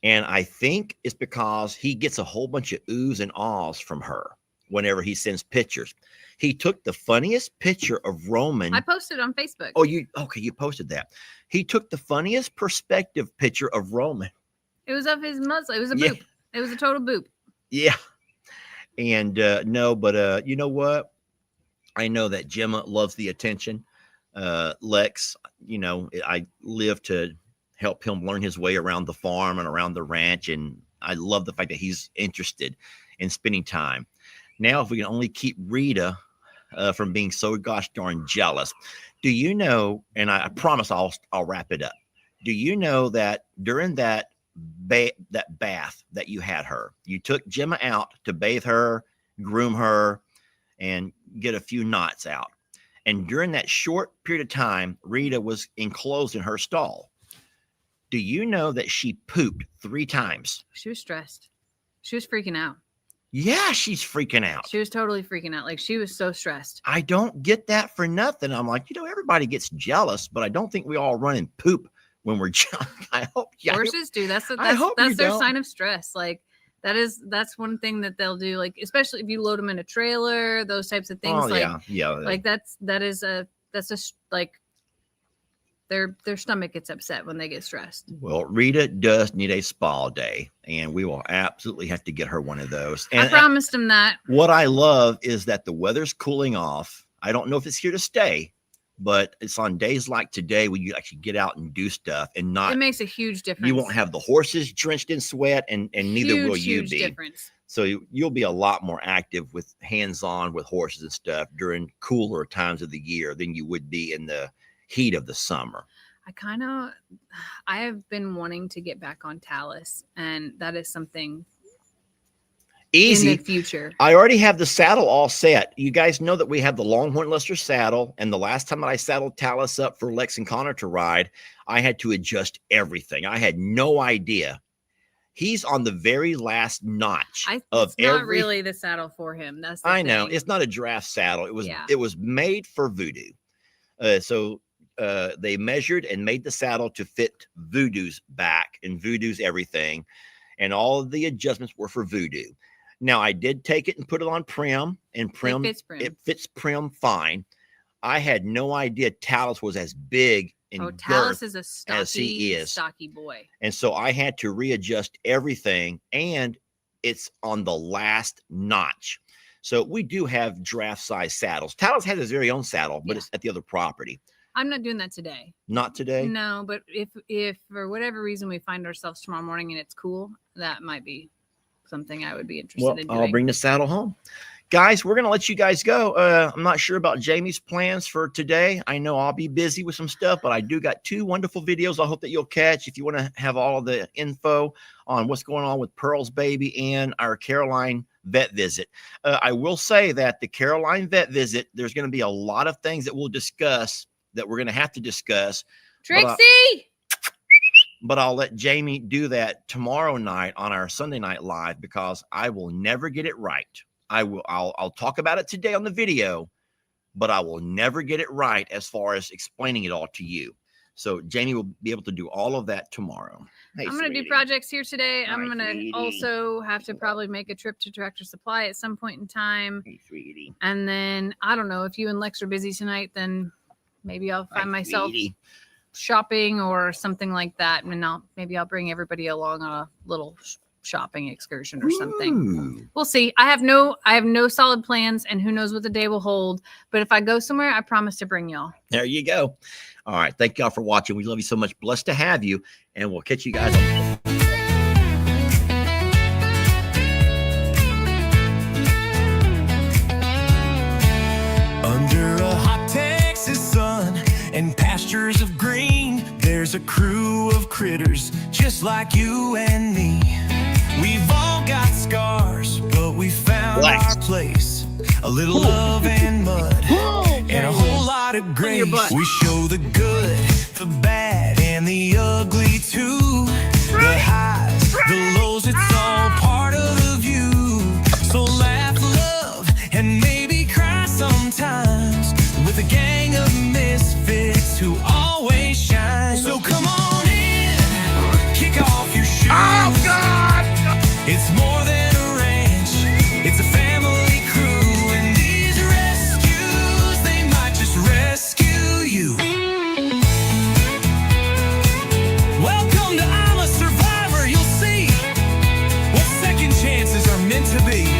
And I think it's because he gets a whole bunch of oohs and ahs from her whenever he sends pictures. He took the funniest picture of Roman. I posted on Facebook. Oh, you posted that. He took the funniest perspective picture of Roman. It was of his muzzle. It was a Yeah. boop. It was a total boop. Yeah. And no, but you know what? I know that Gemma loves the attention. Lex, you know, I live to help him learn his way around the farm and around the ranch. And I love the fact that he's interested in spending time. Now, if we can only keep Rita from being so gosh darn jealous. Do you know, and I promise I'll wrap it up. Do you know that during that bath that you had her, you took Gemma out to bathe her, groom her, and get a few knots out. And during that short period of time, Rita was enclosed in her stall. Do you know that she pooped 3 times? She was stressed. She was freaking out. Yeah, she's freaking out. She was totally freaking out. Like, she was so stressed. I don't get that for nothing. I'm like, you know, everybody gets jealous, but I don't think we all run and poop when we're jealous. I hope Horses do. That's hope that's you their don't. sign of stress. Like, that's one thing that they'll do. Like, especially if you load them in a trailer, those types of things. Oh, like, yeah. like that's like their stomach gets upset when they get stressed. Well, Rita does need a spa day, and we will absolutely have to get her one of those. And I promised him that. what I love is that the weather's cooling off. I don't know if it's here to stay, but it's on days like today when you actually get out and do stuff and not. It makes a huge difference. You won't have the horses drenched in sweat, and neither will you huge be. Difference. So you'll be a lot more active with hands-on with horses and stuff during cooler times of the year than you would be in the heat of the summer. I have been wanting to get back on Talus, and that is something Easy. in the future. I already have the saddle all set. You guys know that we have the Longhorn Lester saddle, and the last time that I saddled Talus up for Lex and Connor to ride, I had to adjust everything. I had no idea. He's on the very last notch of it's not every. really the saddle for him. That's the I know thing. it's not a giraffe saddle. It was. Yeah. It was made for Voodoo. So they measured and made the saddle to fit Voodoo's back and Voodoo's everything, and all of the adjustments were for Voodoo. Now I did take it and put it on Prim, and Prim It fits Prim. it fits Prim fine. I had no idea Talus was as big in Oh, Talus girth is a as he is. stocky boy. And so I had to readjust everything, and it's on the last notch. So we do have draft size saddles. Talus has his very own saddle, but Yeah. it's at the other property. I'm not doing that today. Not today. No, but if for whatever reason we find ourselves tomorrow morning and it's cool, that might be something I would be interested Well, in doing. I'll bring the saddle home. Guys, we're going to let you guys go. I'm not sure about Jamie's plans for today. I know I'll be busy with some stuff, but I do got 2 wonderful videos I hope that you'll catch if you want to have all of the info on what's going on with Pearl's baby and our Caroline vet visit. I will say that the Caroline vet visit, there's going to be a lot of things that we'll discuss that we're going to have to discuss. Trixie! But I'll let Jamie do that tomorrow night on our Sunday Night Live, because I will never get it right. I'll talk about it today on the video, but I will never get it right as far as explaining it all to you. So Jamie will be able to do all of that tomorrow. Hey, I'm going to do projects here today. I'm going to also have to probably make a trip to Tractor Supply at some point in time. Hey, sweetie. And then, I don't know, if you and Lex are busy tonight, then maybe I'll find myself shopping or something like that. And maybe I'll bring everybody along on a little shopping excursion or something. Ooh. We'll see. I have no solid plans, and who knows what the day will hold. But if I go somewhere, I promise to bring y'all. There you go. All right. Thank y'all for watching. We love you so much. Blessed to have you. And we'll catch you guys on. Under a hot Texas sun and pastures of green, there's a crew of critters just like you and me. We've all got scars, but we found our place. A little love and mud and a whole lot of grace. We show the good, the bad, and the ugly too. The highs, the lows, it's all part of the view. So laugh, love, and maybe cry sometimes with a gang of misfits who always shine. So come on in, kick off your shoes. Oh, God! It's more than a ranch, it's a family crew, and these rescues, they might just rescue you. Welcome to I'm a Survivor. You'll see what second chances are meant to be.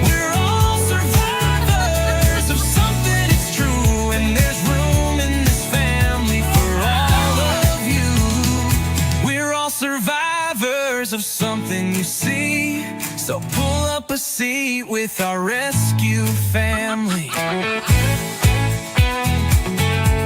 We're all survivors of something, it's true, and there's room in this family for all of you. We're all survivors of something, you see. So pull up a seat with our rescue family.